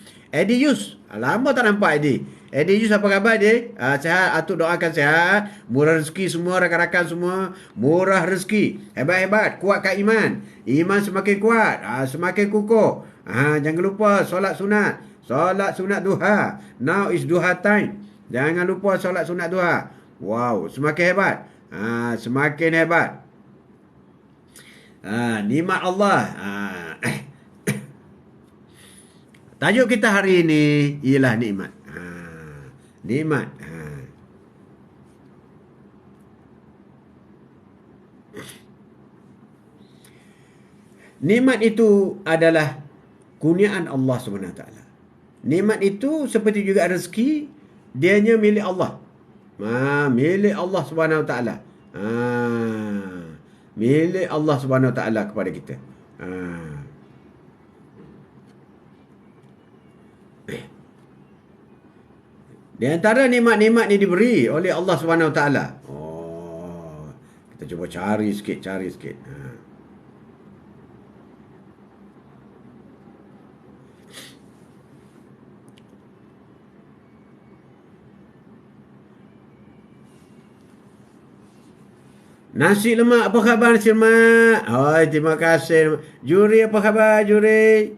Yus. Lama tak nampak Eddie. Eddie Yus, apa khabar Eddie? Sehat. Atuk doakan sehat. Murah rezeki semua, rakan-rakan semua. Murah rezeki. Hebat-hebat. Kuatkan iman. Iman semakin kuat. Semakin kukuh. Jangan lupa solat sunat. Solat sunat duha. Now is duha time. Jangan lupa solat sunat duha. Wow, semakin hebat. Semakin hebat. Nikmat Allah. Tajuk kita hari ini ialah nikmat. Nikmat. Nikmat itu adalah kurniaan Allah SWT. Nikmat itu seperti juga rezeki, dianya milik Allah. Milik Allah SWT. Milik Allah SWT kepada kita. Di antara nikmat-nikmat ni diberi oleh Allah SWT. Kita cuba cari sikit. Nasi lemak, apa khabar nasi lemak? Terima kasih. Juri, apa khabar Juri?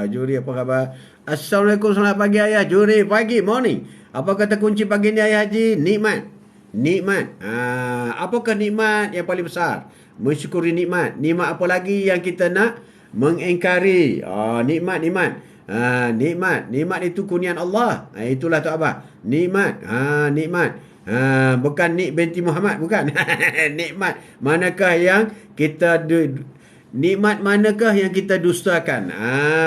Juri, apa khabar? Assalamualaikum, selamat pagi ayah. Juri, pagi, morning. Apa kata kunci pagi ni ayah Haji? Nikmat. Apakah nikmat yang paling besar? Mensyukuri nikmat. Nikmat apa lagi yang kita nak? Mengingkari. Nikmat. Nikmat itu kurniaan Allah. Itulah Tok Abah. Nikmat. Bukan Nik binti Muhammad, bukan. Nikmat manakah yang kita dustakan?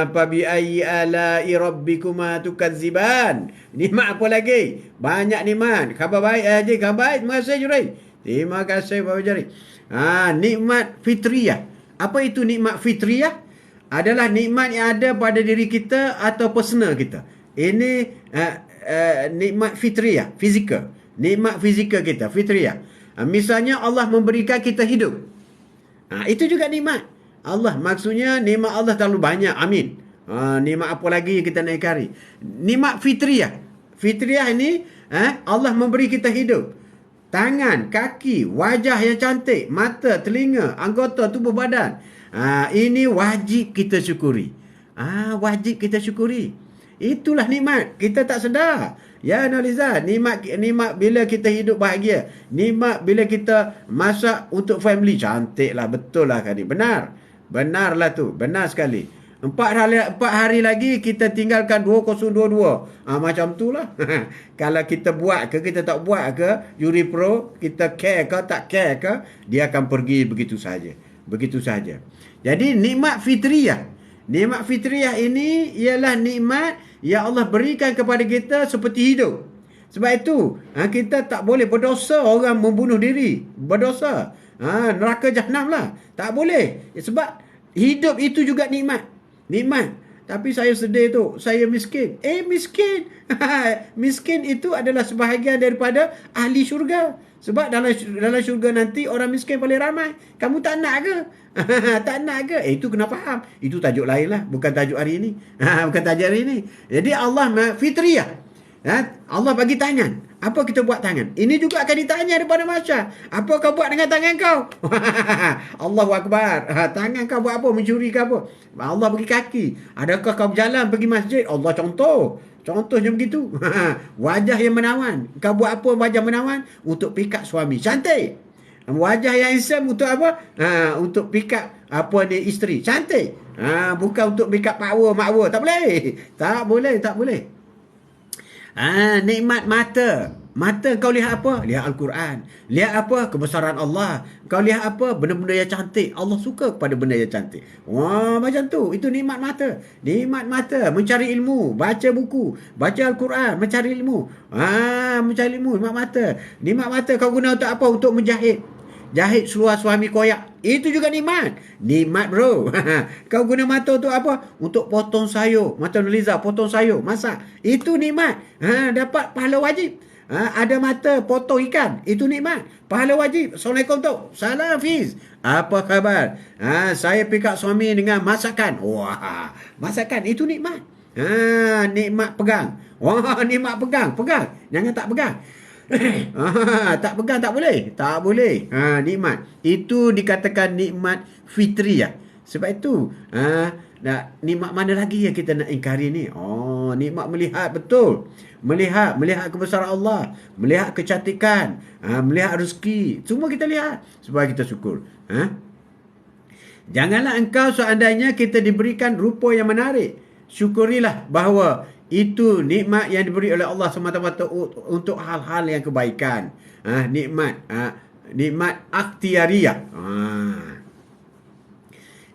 Bi ayyi ala'i rabbikuma tukadziban. Nikmat apa lagi? Banyak nikmat. Khabar baik Haji, khabar baik. Terima kasih Jurai. Terima kasih Bapak Jari. Nikmat fitriyah. Apa itu nikmat fitriyah? Adalah nikmat yang ada pada diri kita atau personal kita. Ini nikmat fitriyah, fizikal. Nikmat fizikal kita, fitriyah. Misalnya Allah memberikan kita hidup. Itu juga nikmat. Allah, maksudnya nikmat Allah terlalu banyak. Amin. Nikmat apa lagi yang kita nak ingkari? Nikmat fitriyah. Fitriyah ini Allah memberi kita hidup. Tangan, kaki, wajah yang cantik, mata, telinga, anggota tubuh badan. Ini wajib kita syukuri. Wajib kita syukuri. Itulah nikmat. Kita tak sedar. Ya Noliza, nikmat bila kita hidup bahagia. Nikmat bila kita masak untuk family. Cantik lah, betul lah kali. Benarlah tu. Benar sekali. 4 hari lagi kita tinggalkan 2022. Macam tu lah. Kalau kita buat ke, kita tak buat ke, Juri Pro, kita care ke, tak care ke, dia akan pergi begitu saja. Jadi nikmat fitriyah. Nikmat fitriyah ini ialah nikmat yang Allah berikan kepada kita seperti hidup. Sebab itu, kita tak boleh berdosa orang membunuh diri. Berdosa. Neraka Jahannam lah. Tak boleh. Sebab hidup itu juga nikmat. Tapi saya sedih tu, saya miskin. Miskin. Miskin itu adalah sebahagian daripada ahli syurga. Sebab dalam syurga nanti orang miskin paling ramai. Kamu tak nak ke? Tak nak ke? Itu kena faham. Itu tajuk lain lah. Bukan tajuk hari ini. Bukan tajuk hari ini. Jadi Allah fitriyah. Allah bagi tangan. Apa kita buat tangan? Ini juga akan ditanya daripada masyarakat. Apa kau buat dengan tangan kau? Allahu Akbar. Tangan kau buat apa? Mencuri ke apa? Allah bagi kaki. Adakah kau berjalan pergi masjid? Allah contoh. Contohnya begitu. Wajah yang menawan. Kau buat apa wajah menawan? Untuk pick up suami. Cantik. Wajah yang handsome untuk apa? Untuk pick up apa ni isteri. Cantik. Bukan untuk pick up makwa. Tak boleh. Tak boleh. Tak boleh. Nikmat mata. Mata kau lihat apa? Lihat Al-Quran. Lihat apa? Kebesaran Allah. Kau lihat apa? Benda-benda yang cantik. Allah suka kepada benda yang cantik. Wah, macam tu. Itu nikmat mata. Nikmat mata. Mencari ilmu. Baca buku. Baca Al-Quran. Mencari ilmu. Mencari ilmu. Nikmat mata. Nikmat mata kau guna untuk apa? Untuk menjahit. Jahit seluar suami koyak. Itu juga nikmat. Nikmat bro. Kau guna mata untuk apa? Untuk potong sayur. Mata Nurliza potong sayur. Masak. Itu nikmat. Dapat pahala wajib. Ada mata potong ikan. Itu nikmat. Pahala wajib. Assalamualaikum tu. Salam Fiz. Apa khabar? Saya pick up suami dengan masakan. Wah. Masakan. Itu nikmat. Nikmat pegang. Wah, nikmat pegang. Pegang. Jangan tak pegang. Tak pegang tak boleh. Tak boleh. Nikmat. Itu dikatakan nikmat fitriyah. Sebab itu nikmat mana lagi yang kita nak ingkari ni? Nikmat melihat betul. Melihat kebesaran Allah. Melihat kecantikan. Melihat rezeki. Semua kita lihat. Supaya kita syukur. Janganlah engkau seandainya kita diberikan rupa yang menarik. Syukurilah bahawa itu nikmat yang diberi oleh Allah semata-mata untuk hal-hal yang kebaikan. Nikmat akhtiyariyah.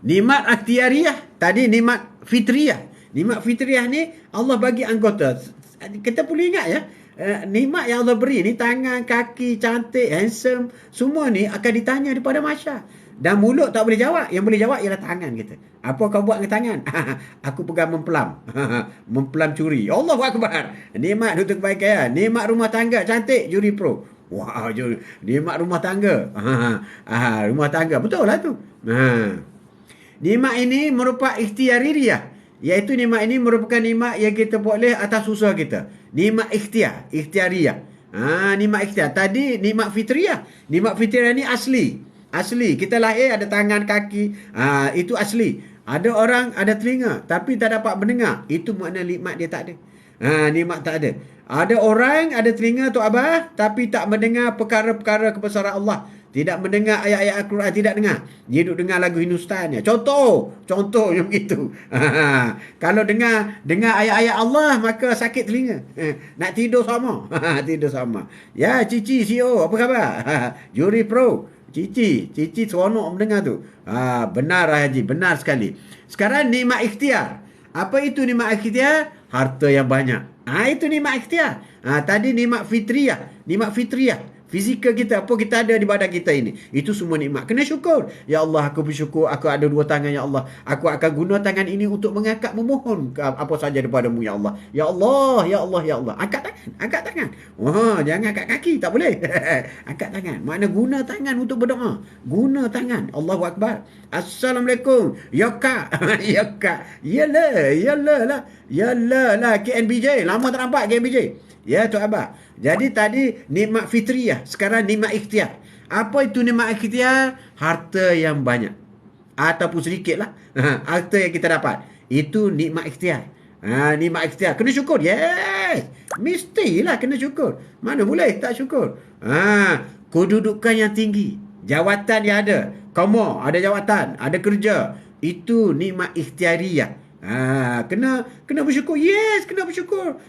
Nikmat akhtiyariyah. Tadi nikmat fitriyah. Nikmat fitriyah ni Allah bagi anggota. Kita perlu ingat ya. Nikmat yang Allah beri ni, tangan, kaki, cantik, handsome, semua ni akan ditanya daripada masyarakat. Dan mulut tak boleh jawab. Yang boleh jawab ialah tangan kita. Apa kau buat dengan tangan? Aku pegang mempelam. Mempelam curi. Allahu Akbar. Nikmat untuk kebaikan. Nikmat rumah tangga cantik, Juri Pro. Wah, nikmat rumah tangga. Rumah tangga. Betul lah tu. Nikmat ini merupakan ikhtiariyah. Iaitu nikmat ini merupakan nikmat yang kita boleh atas usaha kita. Nikmat ikhtiariyah. Nikmat ikhtiar. Tadi nikmat fitriyah. Nikmat fitriyah ni asli. Kita lahir ada tangan, kaki. Itu asli. Ada orang ada telinga tapi tak dapat mendengar. Itu makna nikmat dia tak ada. Nikmat tak ada. Ada orang ada telinga tu Abah tapi tak mendengar perkara-perkara kebesaran Allah. Tidak mendengar ayat-ayat Al-Quran, tidak dengar. Dia duduk dengar lagu Hindustan. Contohnya begitu. Kalau dengar ayat-ayat Allah, maka sakit telinga. Nak tidur sama. Tidur sama. Ya, Cici CEO, apa khabar? Juri Pro. Cici seronok mendengar tu. Benar Haji, benar sekali. Sekarang nikmat ikhtiar. Apa itu nikmat ikhtiar? Harta yang banyak. Itu nikmat ikhtiar. Tadi nikmat fitriyah. Nikmat fitriyah. Fizikal kita, apa kita ada di badan kita ini. Itu semua nikmat. Kena syukur. Ya Allah, aku bersyukur. Aku ada dua tangan, Ya Allah. Aku akan guna tangan ini untuk mengangkat, memohon apa saja daripada-Mu, Ya Allah. Ya Allah, Ya Allah, Ya Allah. Angkat tangan. Wah, jangan angkat kaki. Tak boleh. Angkat tangan. Makna guna tangan untuk berdoa. Guna tangan. Allahu Akbar. Assalamualaikum. Ya Kak. Ya Kak. Yalah lah. KNBJ. Lama tak nampak KNBJ. Ya, Tok Abah. Jadi tadi nikmat fitriyah. Sekarang nikmat ikhtiar. Apa itu nikmat ikhtiar? Harta yang banyak. Ataupun sedikit lah. Harta yang kita dapat. Itu nikmat ikhtiar. Nikmat ikhtiar. Kena syukur. Yes. Mestilah kena syukur. Mana boleh tak syukur. Kedudukan yang tinggi. Jawatan yang ada. Kamu ada jawatan. Ada kerja. Itu nikmat ikhtiariyah. Kena bersyukur. Yes, kena bersyukur.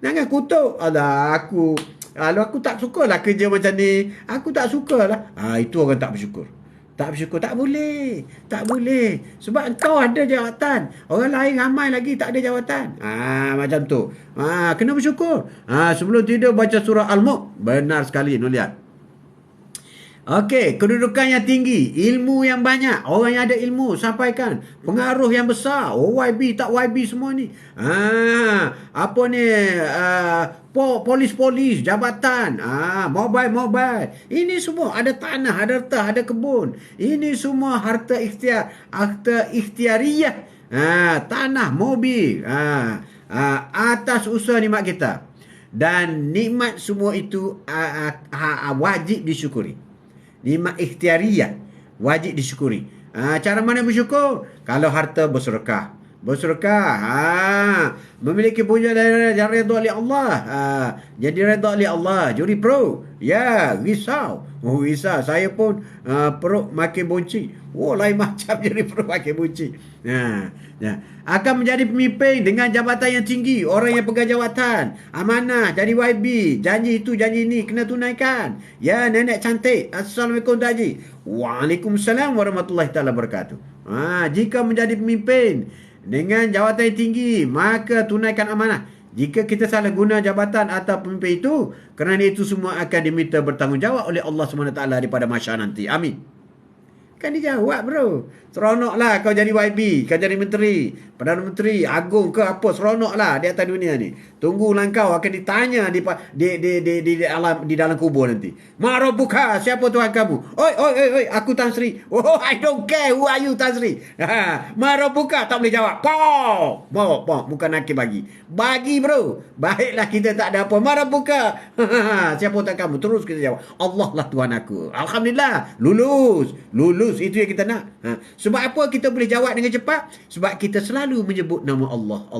Jangan kutuk. Kalau aku tak sukalah kerja macam ni. Aku tak sukalah. Itu orang tak bersyukur. Tak bersyukur. Tak boleh. Sebab engkau ada jawatan. Orang lain ramai lagi tak ada jawatan. Macam tu. Kena bersyukur. Sebelum tidur baca surah Al-Mulk. Benar sekali. Nak lihat. Okey, kedudukan yang tinggi, ilmu yang banyak, orang yang ada ilmu sampaikan, pengaruh yang besar, YB tak YB semua ni. Apa ni polis-polis, jabatan, mobile. Ini semua ada tanah, ada harta, ada kebun. Ini semua harta ikhtiariyah. Tanah, mobil, atas usaha nikmat kita. Dan nikmat semua itu wajib disyukuri. Nikmat ikhtiariyah wajib disyukuri. Cara mana bersyukur? Kalau harta bersedekah. Memiliki punya dari redha oleh Allah. Jadi redha oleh Allah. Juri pro. Ya, risau. Risau. Saya pun perut makin bunci. Lain macam juri pro makin bunci. Akan menjadi pemimpin dengan jabatan yang tinggi. Orang yang pegang jawatan. Amanah. Jadi YB. Janji itu, janji ini. Kena tunaikan. Ya, nenek cantik. Assalamualaikum Taji. Waalaikumsalam warahmatullahi taala wabarakatuh. Jika menjadi pemimpin dengan jawatan yang tinggi, maka tunaikan amanah. Jika kita salah guna jabatan atau pemimpin itu, kerana itu semua akan diminta bertanggungjawab oleh Allah SWT daripada masyarakat nanti. Amin. Kan dijawab bro. Seronoklah kau jadi YB, kau jadi menteri, Perdana Menteri, agung ke apa, seronoklah di atas dunia ni. Tunggulah kau akan ditanya di dalam kubur nanti. Ma'rabuka, siapa Tuhan kamu? Oi, aku Tan Sri. I don't care who are you Tan Sri. Ma'rabuka, tak boleh jawab. Bukan nakil bagi bro. Baiklah kita tak ada apa. Ma'rabuka. Siapa Tuhan kamu? Terus kita jawab, Allah lah Tuhan aku. Alhamdulillah, lulus. Itu yang kita nak. Sebab apa kita boleh jawab dengan cepat? Sebab kita selalu menyebut nama Allah.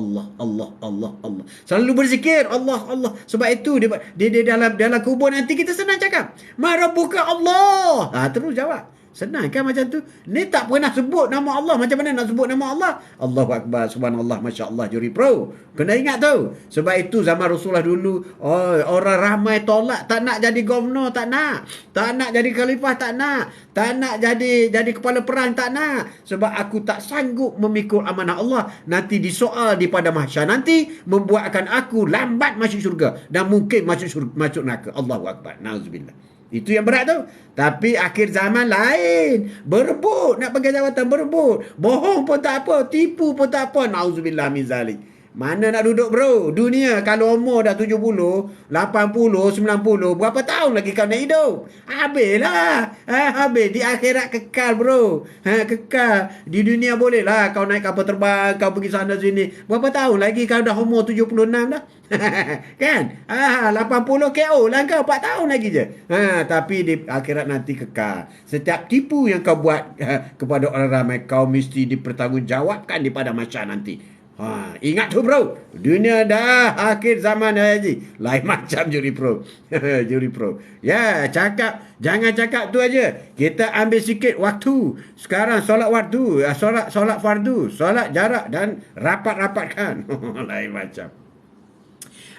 Selalu berzikir Allah. Sebab itu dia dalam kubur nanti kita senang cakap, Marabuka Allah. Terus jawab. Senang kan macam tu? Ni tak pernah sebut nama Allah. Macam mana nak sebut nama Allah? Allahu Akbar, subhanallah, Masya Allah, juri pro. Kena ingat tu. Sebab itu zaman Rasulullah dulu, orang ramai tolak. Tak nak jadi governor, tak nak. Tak nak jadi khalifah, tak nak. Tak nak jadi kepala perang, tak nak. Sebab aku tak sanggup memikul amanah Allah. Nanti disoal di pada mahsyar nanti, membuatkan aku lambat masuk syurga. Dan mungkin masuk neraka. Allahu Akbar. Na'udzubillah. Itu yang berat tu. Tapi akhir zaman lain. Berebut. Nak pegang jawatan, berebut. Bohong pun tak apa. Tipu pun tak apa. Na'udzubillah min zalik. Mana nak duduk bro? Dunia kalau umur dah 70, 80, 90, berapa tahun lagi kau nak hidup? Habislah. Habis. Di akhirat kekal bro. Kekal. Di dunia boleh lah kau naik kapal terbang, kau pergi sana sini. Berapa tahun lagi kau dah umur 76 dah? Kan? 80 KO lah kau, 4 tahun lagi je. Tapi di akhirat nanti kekal. Setiap tipu yang kau buat kepada orang ramai, kau mesti dipertanggungjawabkan di pada masyarakat nanti. Ingat tu bro. Dunia dah akhir zaman haji. Lain macam juri pro. Juri pro. Ya, jangan cakap tu aja. Kita ambil sikit waktu. Sekarang solat waktu, solat fardu, solat jarak dan rapat-rapatkan. Lain macam.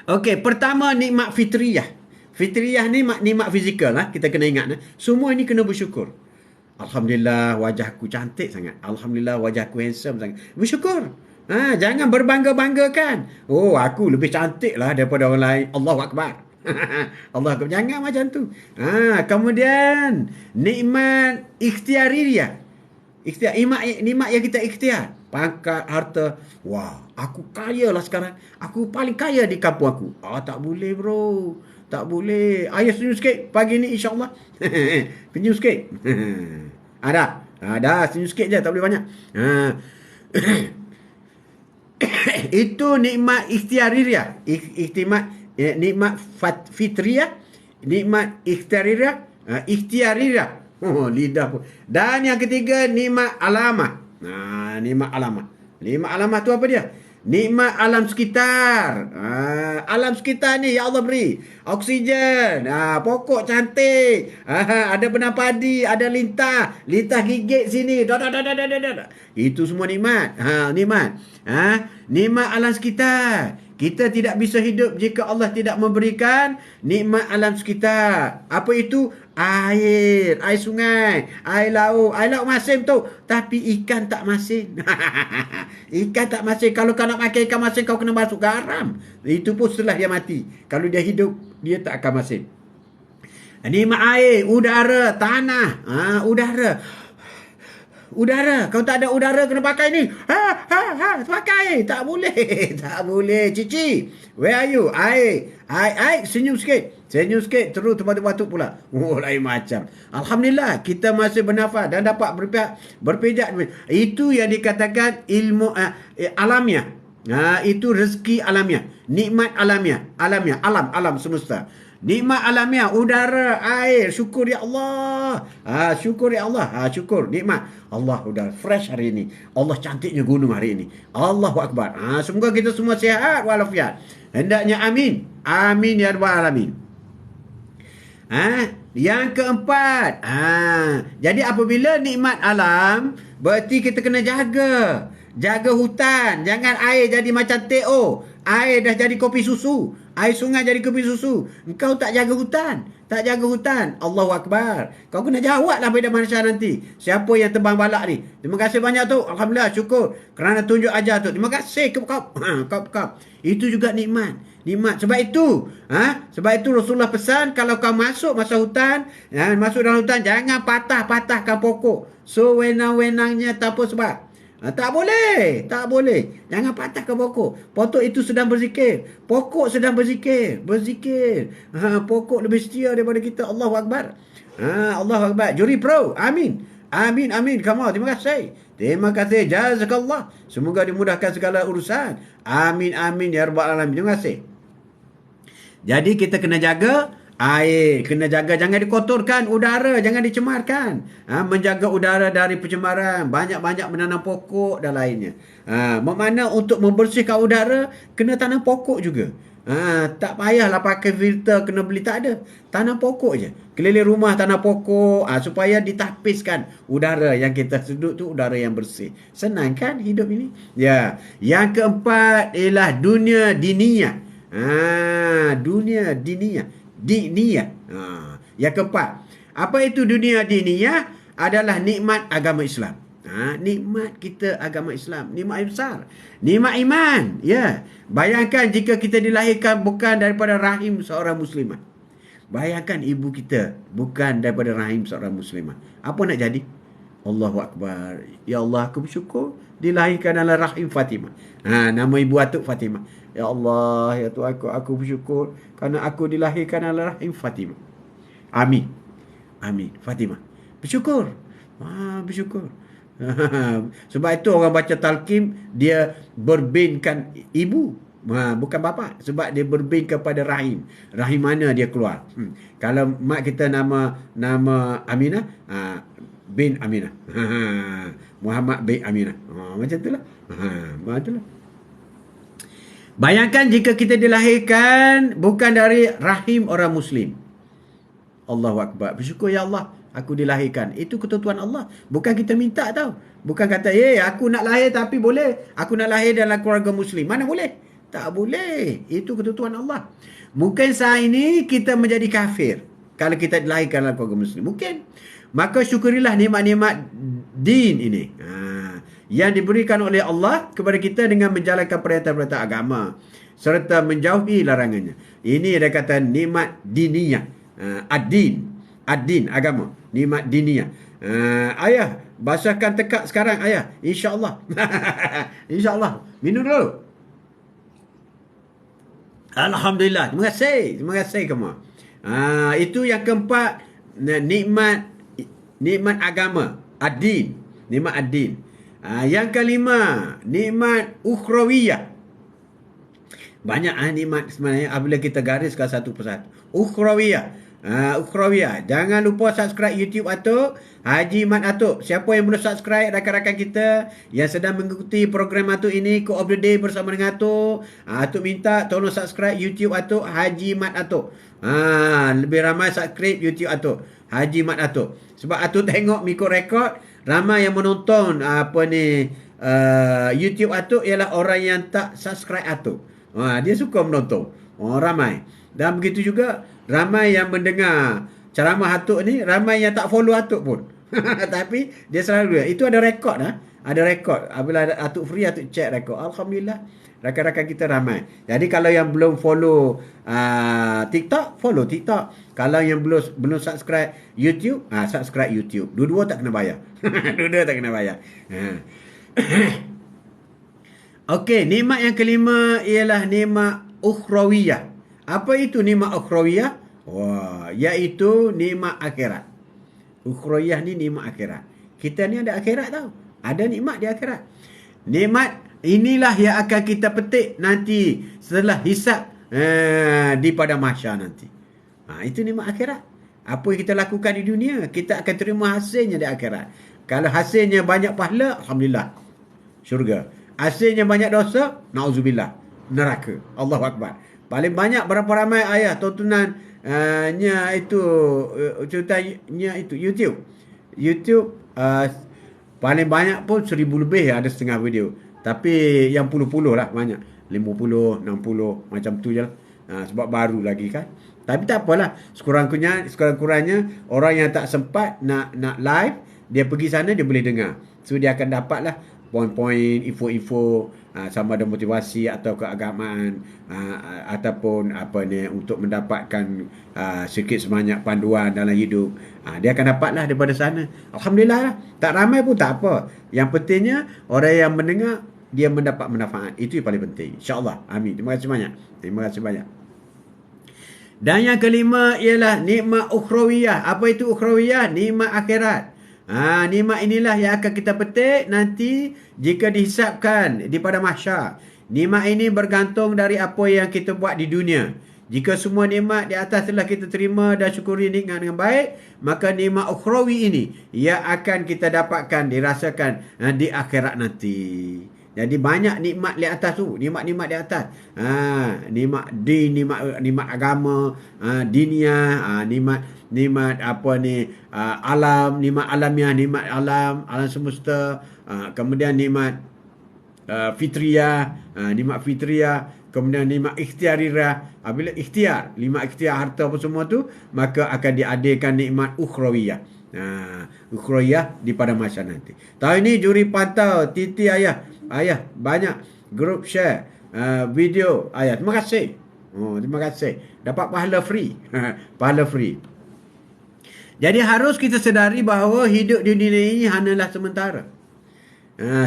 Okey, pertama nikmat fitriyah. Fitriyah ni nikmat fizikal lah. Kita kena ingat. Semua ni kena bersyukur. Alhamdulillah wajahku cantik sangat. Alhamdulillah wajahku handsome sangat. Bersyukur. Jangan berbangga-banggakan. Aku lebih cantik lah daripada orang lain. Allahu Akbar. Allah Akbar. Jangan macam tu. Kemudian nikmat ikhtiariyah. Nikmat yang kita ikhtiar. Pangkat, harta. Wah, aku kaya lah sekarang. Aku paling kaya di kampung aku. Tak boleh bro. Tak boleh. Ayah senyum sikit pagi ni insyaAllah. Senyum sikit. Dah senyum sikit je. Tak boleh banyak. Itu nikmat ikhtiariyah. Nikmat fitriyah. Nikmat ikhtiariyah. Lidah pun. Dan yang ketiga nikmat alamah. Nikmat alamah. Nikmat alamah tu apa dia? Nikmat alam sekitar. Alam sekitar ni ya Allah beri. Oksigen. Pokok cantik. Ada benang padi. Ada lintah. Lintah gigit sini. Itu semua nikmat. Nikmat. Nikmat alam sekitar. Kita tidak bisa hidup jika Allah tidak memberikan nikmat alam sekitar. Apa itu? Air sungai, air laut masin tu. Tapi ikan tak masin. Ikan tak masin. Kalau kau nak makan ikan masin, kau kena masuk garam. Itu pun setelah dia mati. Kalau dia hidup, dia tak akan masin. Nikmat air, udara, tanah, udara. Udara, kau tak ada udara kena pakai ni. Pakai. Tak boleh. Tak boleh. Cici, where are you? Air, senyum sikit. Senyum sikit, terus terbatuk-batuk pula. Lain macam. Alhamdulillah, kita masih bernafas dan dapat berpijak. Itu yang dikatakan ilmu alamiah. Itu rezeki alamiah. Nikmat alamiah. Alam semesta. Nikmat alamiah, udara, air, syukur ya Allah. Syukur ya Allah. Syukur, nikmat. Allah udara fresh hari ini. Allah cantiknya gunung hari ini. Allahu Akbar. Semoga kita semua sihat walafiat. Hendaknya amin. Amin ya rabbal alamin. Yang keempat. Jadi apabila nikmat alam, berarti kita kena jaga. Jaga hutan. Jangan air jadi macam teh. Air dah jadi kopi susu. Air sungai jadi kopi susu. Engkau tak jaga hutan. Tak jaga hutan. Allahu Akbar. Kau kena jawablah pada manusia nanti. Siapa yang tebang balak ni? Terima kasih banyak tu. Alhamdulillah, syukur. Kerana tunjuk ajar tu. Terima kasih. Kau. Itu juga nikmat. Sebab itu. Sebab itu Rasulullah pesan, kalau kau masuk masa hutan, masuk dalam hutan, jangan patahkan pokok. So, wenang-wenangnya tanpa sebab. Tak boleh. Jangan patahkan pokok. Pokok itu sedang berzikir. Pokok sedang berzikir. Pokok lebih setia daripada kita. Allahu Akbar. Allahu Akbar. Juri pro. Amin. Come on. Terima kasih. Jazakallah. Semoga dimudahkan segala urusan. Amin. Ya Rabbal Alamin. Terima kasih. Jadi kita kena jaga air, kena jaga, jangan dikotorkan udara, jangan dicemarkan. Menjaga udara dari pencemaran, banyak-banyak menanam pokok dan lainnya. Bermakna untuk membersihkan udara, kena tanam pokok juga. Tak payahlah pakai filter, kena beli, tak ada. Tanam pokok je. Keliling rumah tanam pokok, supaya ditapiskan udara yang kita sedut tu udara yang bersih. Senang kan hidup ini? Ya. Yang keempat ialah dunia diniyah. Dunia diniyah. Yang keempat. Apa itu dunia diniyah? Adalah nikmat agama Islam. Nikmat kita agama Islam. Nikmat yang besar. Nikmat iman. Ya. Bayangkan jika kita dilahirkan bukan daripada rahim seorang muslimah. Bayangkan ibu kita bukan daripada rahim seorang muslimah. Apa nak jadi? Allahu Akbar. Ya Allah, aku bersyukur dilahirkan dalam rahim Fatimah. Nama ibu atuk Fatimah. Ya Allah, ya Tuhan aku bersyukur kerana aku dilahirkan dalam rahim Fatimah. Amin. Fatimah. Bersyukur. Bersyukur. Sebab itu orang baca talqim, dia berbinkan ibu, bukan bapa. Sebab dia berbin kepada rahim. Rahim mana dia keluar. Kalau mak kita nama Aminah, bin Aminah. Muhammad bin Aminah. Macam itulah. Bayangkan jika kita dilahirkan bukan dari rahim orang Muslim. Allahu Akbar. Bersyukur ya Allah, aku dilahirkan. Itu ketentuan Allah. Bukan kita minta tau. Bukan kata, aku nak lahir tapi boleh. Aku nak lahir dalam keluarga Muslim. Mana boleh? Tak boleh. Itu ketentuan Allah. Mungkin saat ini kita menjadi kafir kalau kita dilahirkan dalam keluarga Muslim. Mungkin. Maka syukurilah nikmat-nikmat din ini. Yang diberikan oleh Allah kepada kita dengan menjalankan perintah-perintah agama serta menjauhi larangannya. Ini ada kata nikmat diniyah. Ad-din, agama. Nikmat diniyah. Ayah, basahkan tekak sekarang ayah. InsyaAllah. InsyaAllah. Minum dulu. Alhamdulillah. Terima kasih kamu. Itu yang keempat, nikmat agama. Ad-din. Nikmat ad-din. Yang kelima, nikmat ukhrawiyah. Banyak nikmat sebenarnya apabila kita gariskan satu persatu. Ukhrawiyah. Jangan lupa subscribe YouTube Atuk Haji Mat Atuk. Siapa yang belum subscribe, rakan-rakan kita yang sedang mengikuti program Atuk ini, Quote of the Day bersama dengan Atuk, Atuk minta tolong subscribe YouTube Atuk Haji Mat Atuk. Lebih ramai subscribe YouTube Atuk Haji Mat Atuk. Sebab Atuk tengok Miko Rekod, ramai yang menonton YouTube Atuk ialah orang yang tak subscribe Atuk. Dia suka menonton. Ramai. Dan begitu juga ramai yang mendengar ceramah Atuk ni, ramai yang tak follow Atuk pun. Tapi dia selalu itu ada rekod. Ada rekod. Apabila Atuk free, Atuk check rekod. Alhamdulillah. Rakan-rakan kita ramai. Jadi kalau yang belum follow TikTok, follow TikTok. Kalau yang belum belum subscribe YouTube, subscribe YouTube. Dua-dua tak kena bayar. Dua-dua tak kena bayar. Ha. Okey, nikmat yang kelima ialah nikmat ukhrawiyah. Apa itu nikmat ukhrawiyah? Wah, iaitu nikmat akhirat. Ukhrawiyah ni nikmat akhirat. Kita ni ada akhirat tau. Ada nikmat di akhirat. Nikmat inilah yang akan kita petik nanti setelah hisab di padang mahsyar nanti. Itu nikmat akhirat. Apa yang kita lakukan di dunia, kita akan terima hasilnya di akhirat. Kalau hasilnya banyak pahala, alhamdulillah, syurga. Hasilnya banyak dosa, na'udzubillah, neraka. Allahu Akbar. Paling banyak berapa ramai ayah tontonan itu ceritanya itu YouTube. YouTube paling banyak pun 1,000 lebih ada setengah video. Tapi yang puluh-puluh lah banyak. 50, 60 macam tu je lah. Sebab baru lagi kan. Tapi tak apalah. Sekurang-kurangnya orang yang tak sempat nak live, dia pergi sana dia boleh dengar. So dia akan dapat lah poin-poin, info-info sama ada motivasi atau keagamaan ataupun apa ni untuk mendapatkan sikit sebanyak panduan dalam hidup. Dia akan dapatlah daripada sana. Alhamdulillah lah. Tak ramai pun tak apa. Yang pentingnya orang yang mendengar dia mendapat manfaat. Itu yang paling penting. InsyaAllah. Amin. Terima kasih banyak. Terima kasih banyak. Dan yang kelima ialah nikmat ukhrawiyah. Apa itu ukhrawiyah? Nikmat akhirat. Nikmat inilah yang akan kita petik nanti jika dihisapkan di padang mahsyar. Nikmat ini bergantung dari apa yang kita buat di dunia. Jika semua nikmat di atas telah kita terima dan syukuri nikmat dengan baik, maka nikmat ukhrawi ini yang akan kita dapatkan, dirasakan di akhirat nanti. Jadi banyak nikmat di atas tu, nikmat-nikmat di atas. Nikmat din, nikmat agama, diniyah, nikmat apa ni, alam, nikmat alamiah, nikmat alam semesta, kemudian nikmat fitriyah, nikmat fitriyah, kemudian nikmat ikhtiariyah. Bila ikhtiar, nikmat ikhtiar harta apa semua tu, maka akan diadakan nikmat ukhrawiyah. Ukhrawiyah di pada masa nanti. Tahun ini juri pantau Titi ayah banyak group share video ayah. Terima kasih. Terima kasih. Dapat pahala free. Pahala free. Jadi harus kita sedari bahawa hidup di dunia ini hanyalah sementara.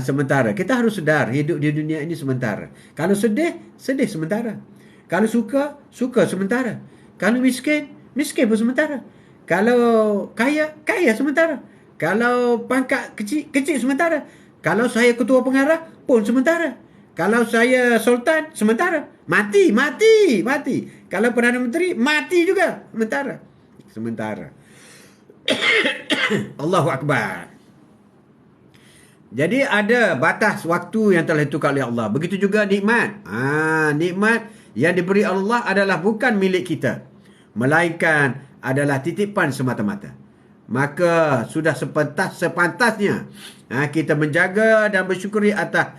Sementara. Kita harus sedar hidup di dunia ini sementara. Kalau sedih sementara. Kalau suka sementara. Kalau miskin pun sementara. Kalau kaya sementara. Kalau pangkat kecil sementara. Kalau saya ketua pengarah pun sementara. Kalau saya sultan sementara. Mati. Kalau Perdana Menteri mati juga sementara. Allahu Akbar. Jadi ada batas waktu yang telah ditentukan oleh Allah. Begitu juga nikmat. Nikmat yang diberi Allah adalah bukan milik kita, melainkan adalah titipan semata-mata. Maka sudah sepantasnya kita menjaga dan bersyukuri atas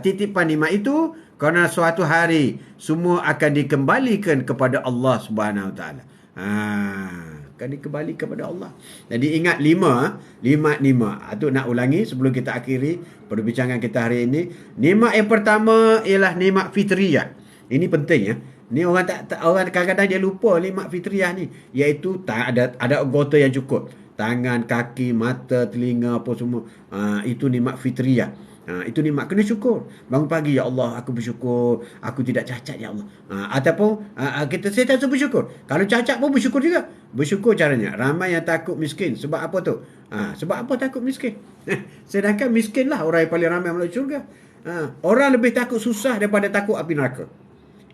titipan nikmat itu, kerana suatu hari semua akan dikembalikan kepada Allah Subhanahu Wa Taala. Akan dikembali kepada Allah. Jadi ingat lima. Itu nak ulangi sebelum kita akhiri perbincangan kita hari ini. Nikmat yang pertama ialah nikmat fitriyah. Ini penting ya. Ni orang kadang-kadang dia lupa nikmat fitriyah ni, iaitu ada anggota yang cukup. Tangan, kaki, mata, telinga apa semua. Itu nikmat fitriyah. Itu nikmat, kena syukur. Bangun pagi, ya Allah, aku bersyukur aku tidak cacat, ya Allah. Ataupun kita sentiasa bersyukur. Kalau cacat pun bersyukur juga. Bersyukur caranya. Ramai yang takut miskin. Sebab apa tu? Sebab apa takut miskin? Sedangkan miskinlah orang yang paling ramai masuk syurga. Orang lebih takut susah daripada takut api neraka.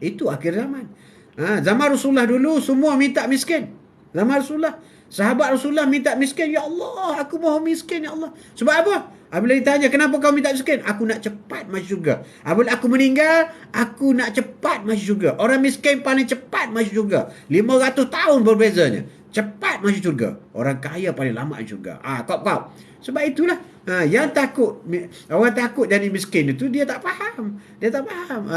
Itu akhir zaman. Zaman Rasulullah dulu semua minta miskin. Zaman Rasulullah, sahabat Rasulullah minta miskin. Ya Allah, aku mahu miskin, ya Allah. Sebab apa? Apabila ditanya, kenapa kau minta miskin? Aku nak cepat masuk syurga. Apabila aku meninggal, aku nak cepat masuk syurga. Orang miskin paling cepat masuk syurga. 500 tahun berbezanya. Cepat masuk syurga. Orang kaya paling lama masuk syurga. Kau. Sebab itulah yang takut, orang takut jadi miskin itu dia tak faham. Dia tak faham.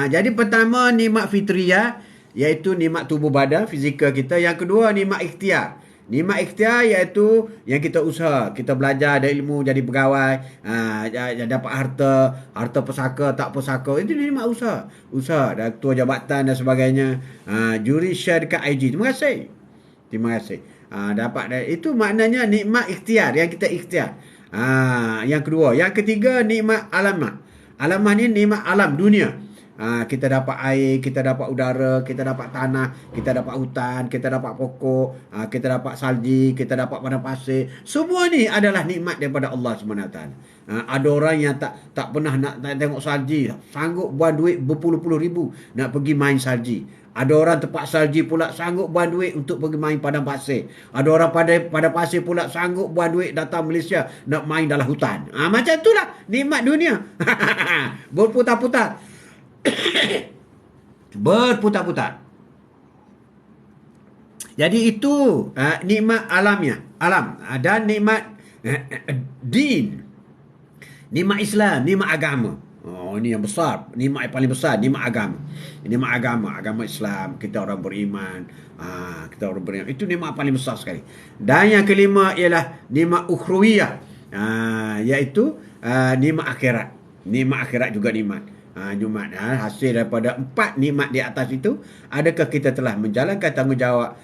Jadi pertama nikmat fitriyah, iaitu nikmat tubuh badan fizikal kita. Yang kedua nikmat ikhtiar. Nikmat ikhtiar iaitu yang kita usaha, kita belajar ada ilmu jadi pegawai, dapat harta pusaka tak pusaka, itu nikmat usaha. Usaha dan ketua jabatan dan sebagainya. Juri share dekat IG. Terima kasih. Terima kasih. Dapat itu maknanya nikmat ikhtiar yang kita ikhtiar. Yang kedua, yang ketiga nikmat alamah. Alamah ni nikmat alam dunia. Kita dapat air, kita dapat udara, kita dapat tanah, kita dapat hutan, kita dapat pokok, kita dapat salji, kita dapat padang pasir. Semua ni adalah nikmat daripada Allah SWT. Ada orang yang tak pernah nak tengok salji, sanggup buang duit berpuluh-puluh ribu nak pergi main salji. Ada orang tempat salji pula sanggup buang duit untuk pergi main padang pasir. Ada orang pada pasir pula sanggup buang duit datang Malaysia nak main dalam hutan. Macam itulah nikmat dunia. Berputar-putar. Berputar-putar. Jadi itu nikmat alam. Dan nikmat din. Nikmat Islam, nikmat agama. Ini yang besar, nikmat yang paling besar, nikmat agama. Nikmat agama Islam, kita orang beriman. Kita orang beriman. Itu nikmat paling besar sekali. Dan yang kelima ialah nikmat ukhrawiyah. Iaitu nikmat akhirat. Nikmat akhirat juga nikmat. Hasil daripada 4 nikmat di atas itu, adakah kita telah menjalankan tanggungjawab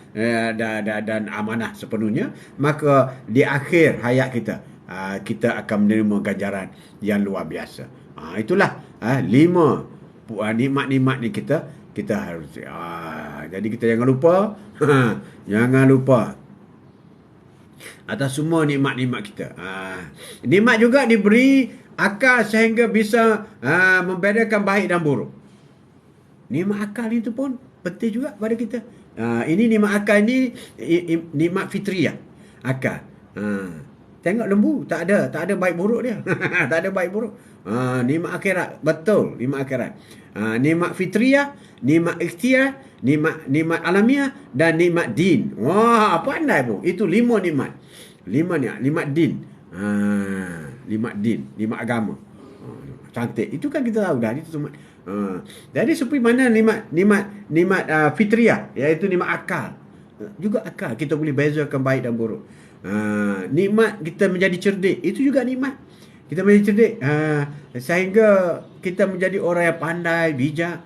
dan amanah sepenuhnya, maka di akhir hayat kita kita akan menerima ganjaran yang luar biasa. Itulah 5 nikmat-nikmat ni kita harus jadi kita jangan lupa jangan lupa atas semua nikmat-nikmat kita. Nikmat juga diberi akal sehingga bisa membedakan baik dan buruk. Nikmat akal itu pun penting juga pada kita. Ini nikmat akal ni nikmat fitriyah. Akal. Tengok lembu, tak ada baik buruk dia. Tak ada baik buruk. Nikmat akhirat, betul, nikmat akhirat. Nikmat fitriyah, nikmat ikhtiar, nikmat alamiah dan nikmat din. Wah, apa andai pun. Itu 5 nikmat. 5 nikmat din. Nikmat din, nikmat agama. Cantik. Itu kan kita tahu dah. Itu semua. Jadi seperti mana nikmat fitriyah, iaitu nikmat akal. Juga akal kita boleh bezakan baik dan buruk. Nikmat kita menjadi cerdik, itu juga nikmat. Kita menjadi cerdik sehingga kita menjadi orang yang pandai, bijak.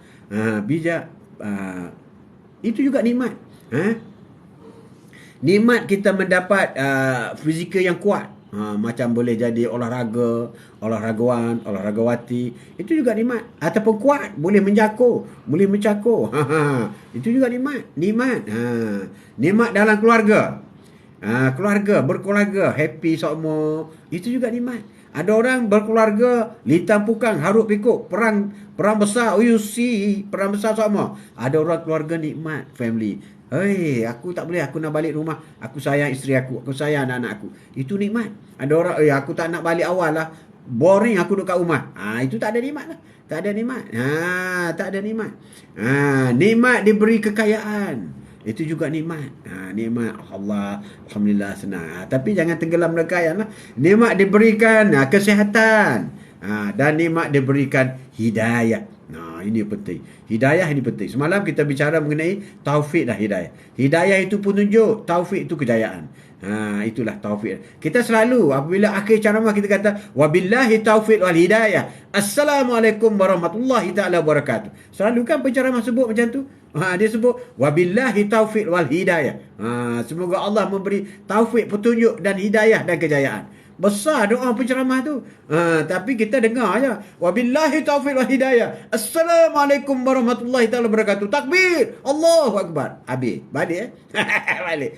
Itu juga nikmat. Nikmat kita mendapat fizikal yang kuat. Macam boleh jadi olahragawan, olahragawati. Itu juga nikmat. Ataupun kuat, boleh mencakur. Itu juga nikmat. Nikmat dalam keluarga. Berkeluarga, happy semua. Itu juga nikmat. Ada orang berkeluarga, litang pukang, haruk pikuk, perang besar, perang besar semua. Ada orang keluarga nikmat, family. Aku tak boleh, aku nak balik rumah. Aku sayang isteri aku sayang anak-anak aku. Itu nikmat. Ada orang, aku tak nak balik awal lah. Boring aku duduk kat rumah. Itu tak ada nikmat lah. Tak ada nikmat. Nikmat diberi kekayaan. Itu juga nikmat. Nikmat Allah, alhamdulillah senang. Tapi jangan tenggelam dalam kekayaan lah. Nikmat diberikan kesihatan. Dan nikmat diberikan hidayah. Ini penting. Hidayah ini penting. Semalam kita bicara mengenai taufik dan hidayah. Hidayah itu petunjuk, taufik itu kejayaan. Itulah taufik. Kita selalu apabila akhir ceramah kita kata wabillahi taufik wal hidayah. Assalamualaikum warahmatullahi taala wabarakatuh. Selalu kan penceramah sebut macam tu. Dia sebut wabillahi taufik wal hidayah. Semoga Allah memberi taufik, petunjuk dan hidayah dan kejayaan. Besar doa penceramah tu. Tapi kita dengar aja. Wabillahi taufiq wal hidayah. Assalamualaikum warahmatullahi taala wabarakatuh. Takbir. Allahu akbar. Habis. Balik balik.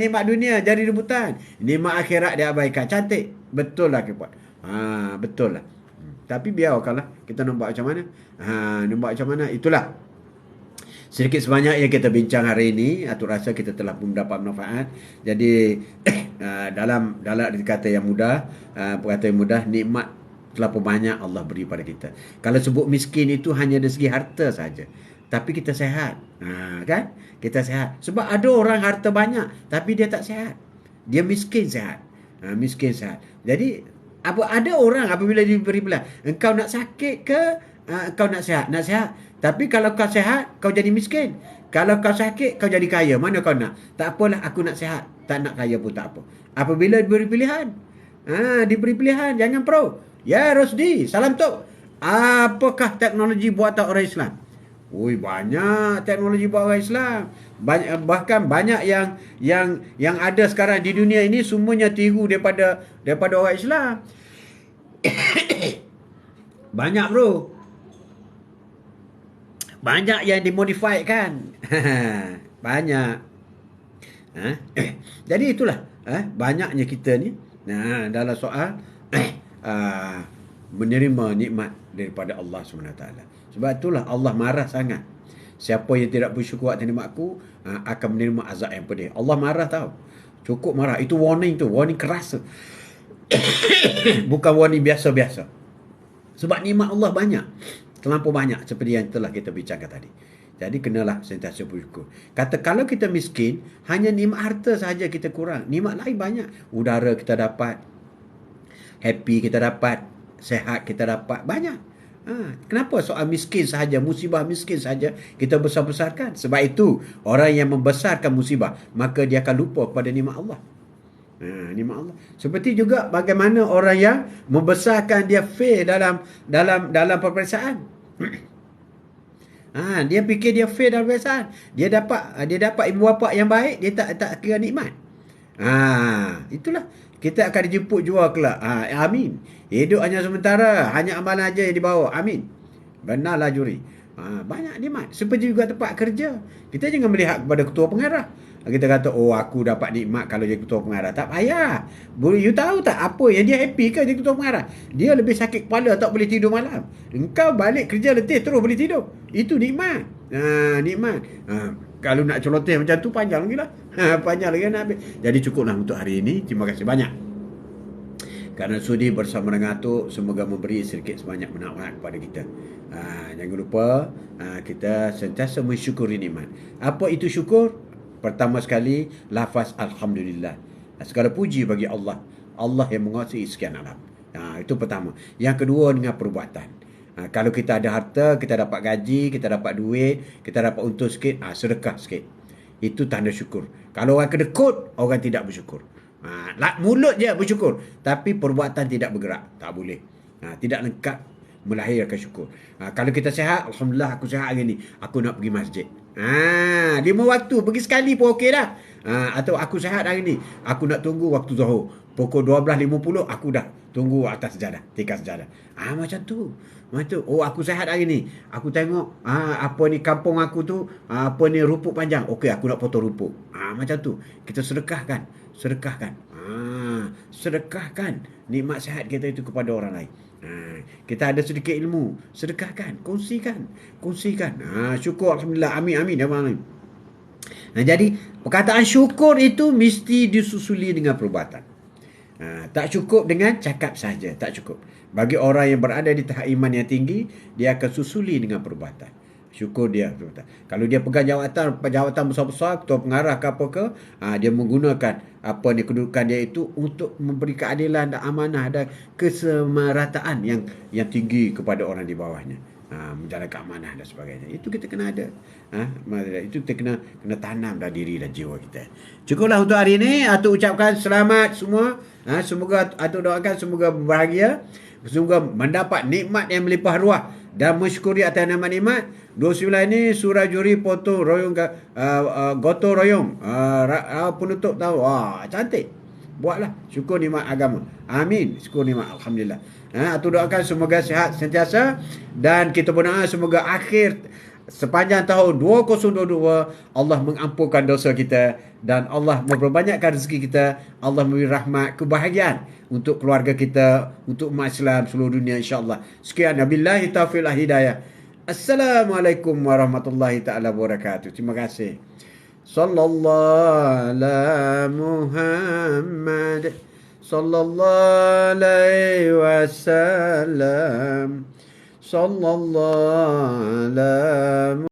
Nikmat dunia jadi rebutan. Nikmat akhirat diabaikan. Cantik. Betul lah Kipot. Betul lah. Tapi biarkanlah kita nampak macam mana. Itulah sedikit sebanyak yang kita bincang hari ini. Aku rasa kita telah mendapat manfaat. Jadi dalam kata yang mudah, nikmat terlalu banyak Allah beri pada kita. Kalau sebut miskin itu hanya dari segi harta saja. Tapi kita sihat. Kan? Kita sihat. Sebab ada orang harta banyak tapi dia tak sihat. Dia miskin sihat. Miskin sihat. Jadi ada orang apabila diberi belah, engkau nak sakit ke engkau nak sihat? Nak sihat. Tapi kalau kau sihat, kau jadi miskin. Kalau kau sakit, kau jadi kaya. Mana kau nak? Tak apalah, aku nak sihat. Tak nak kaya pun tak apa. Apabila diberi pilihan. Diberi pilihan. Jangan pro. Ya Rosdi, salam tu. Apakah teknologi buatan orang Islam? Ui, banyak teknologi buatan orang Islam. Bahkan banyak yang ada sekarang di dunia ini semuanya tiru daripada orang Islam. Banyak bro. Banyak yang dimodify kan. Banyak. Jadi itulah banyaknya kita ni dalam soal menerima nikmat daripada Allah SWT. Sebab itulah Allah marah sangat. Siapa yang tidak bersyukur atas nikmat aku akan menerima azab yang pedih. Allah marah tau. Cukup marah. Itu warning tu. Warning keras tu. Bukan warning biasa-biasa. Sebab nikmat Allah banyak. Terlampau banyak seperti yang telah kita bincangkan tadi. Jadi kenalah sentiasa bersyukur. Kata kalau kita miskin, hanya nikmat harta sahaja kita kurang. Nikmat lain banyak. Udara kita dapat. Happy kita dapat. Sehat kita dapat. Banyak. Kenapa soal miskin sahaja, musibah miskin sahaja kita besar-besarkan? Sebab itu, orang yang membesarkan musibah, maka dia akan lupa kepada nikmat Allah. Nikmat Allah. Seperti juga bagaimana orang yang membesarkan dia fail dalam peperiksaan. Dia fikir dia fail dalam peperiksaan. Dia dapat ibu bapa yang baik, dia tak kira nikmat. Itulah kita akan dijemput jua kelak. Amin. Hidup hanya sementara, hanya amalan aja yang dibawa. Amin. Benarlah juri. Banyak nikmat. Seperti juga tempat kerja. Kita jangan melihat kepada ketua pengarah. Kita kata, oh aku dapat nikmat kalau jadi ketua pengarah. Tak payah. You tahu tak apa yang dia happy ke jadi ketua pengarah? Dia lebih sakit kepala, tak boleh tidur malam. Engkau balik kerja letih terus boleh tidur. Itu nikmat. Nikmat. Kalau nak celoteh macam tu panjang lagi lah. Panjang lagi nak habis. Jadi cukuplah untuk hari ini. Terima kasih banyak. Kerana sudi bersama dengan Atuk, semoga memberi sedikit sebanyak manfaat kepada kita. Jangan lupa kita sentiasa mensyukuri nikmat. Apa itu syukur? Pertama sekali, lafaz Alhamdulillah. Segala puji bagi Allah. Allah yang menguasai sekian alam. Itu pertama. Yang kedua, dengan perbuatan. Kalau kita ada harta, kita dapat gaji, kita dapat duit, kita dapat untung sikit, sedekah sikit. Itu tanda syukur. Kalau orang kedekut, orang tidak bersyukur. Mulut je bersyukur, tapi perbuatan tidak bergerak. Tak boleh. Tidak lengkap melahirkan syukur. Kalau kita sihat, Alhamdulillah aku sihat hari ni, aku nak pergi masjid. 5 waktu, pergi sekali pun okey dah. Atau aku sihat hari ni, aku nak tunggu waktu Zuhur. Pukul 12.50 aku dah tunggu atas sejadah, tikar sejadah. Macam tu. Oh, aku sihat hari ni. Aku tengok apa ni kampung aku tu, apa ni rupuk panjang. Okey, aku nak potong rupuk. Macam tu. Kita sedekahkan. Sedekahkan nikmat sihat kita itu kepada orang lain. Kita ada sedikit ilmu, sedekahkan, kongsikan. Syukur, Alhamdulillah, amin ya Allah. Jadi perkataan syukur itu mesti disusuli dengan perbuatan. Tak cukup dengan cakap saja, tak cukup. Bagi orang yang berada di tahap iman yang tinggi, dia akan susuli dengan perbuatan. Syukur dia. Kalau dia pegang jawatan besar-besar, ketua pengarah ke apa ke, dia menggunakan kedudukan dia itu untuk memberi keadilan dan amanah dan kesemarataan yang tinggi kepada orang di bawahnya. Menjalankan amanah dan sebagainya. Itu kita kena ada. Itu kita kena tanam dalam diri dan jiwa kita. Cukuplah untuk hari ini. Atuk ucapkan selamat semua. Semoga Atuk doakan semoga berbahagia. Semoga mendapat nikmat yang melimpah ruah dan mensyukuri atas nikmat-nikmat. 29 ini surah juri potong royong gotong royong. Penutup tahu. Cantik. Buatlah syukur nikmat agama. Amin. Syukur nikmat, alhamdulillah. Atuk doakan semoga sihat sentiasa dan kita berdoa semoga akhir sepanjang tahun 2022 Allah mengampunkan dosa kita dan Allah memperbanyakkan rezeki kita. Allah memberi rahmat, kebahagiaan untuk keluarga kita, untuk umat Islam seluruh dunia insya-Allah. Sekian, wabillahi taufiq wal hidayah. Assalamualaikum warahmatullahi taala wabarakatuh. Terima kasih. Sallallahu ala Muhammad sallallahu alaihi wasallam sallallahu ala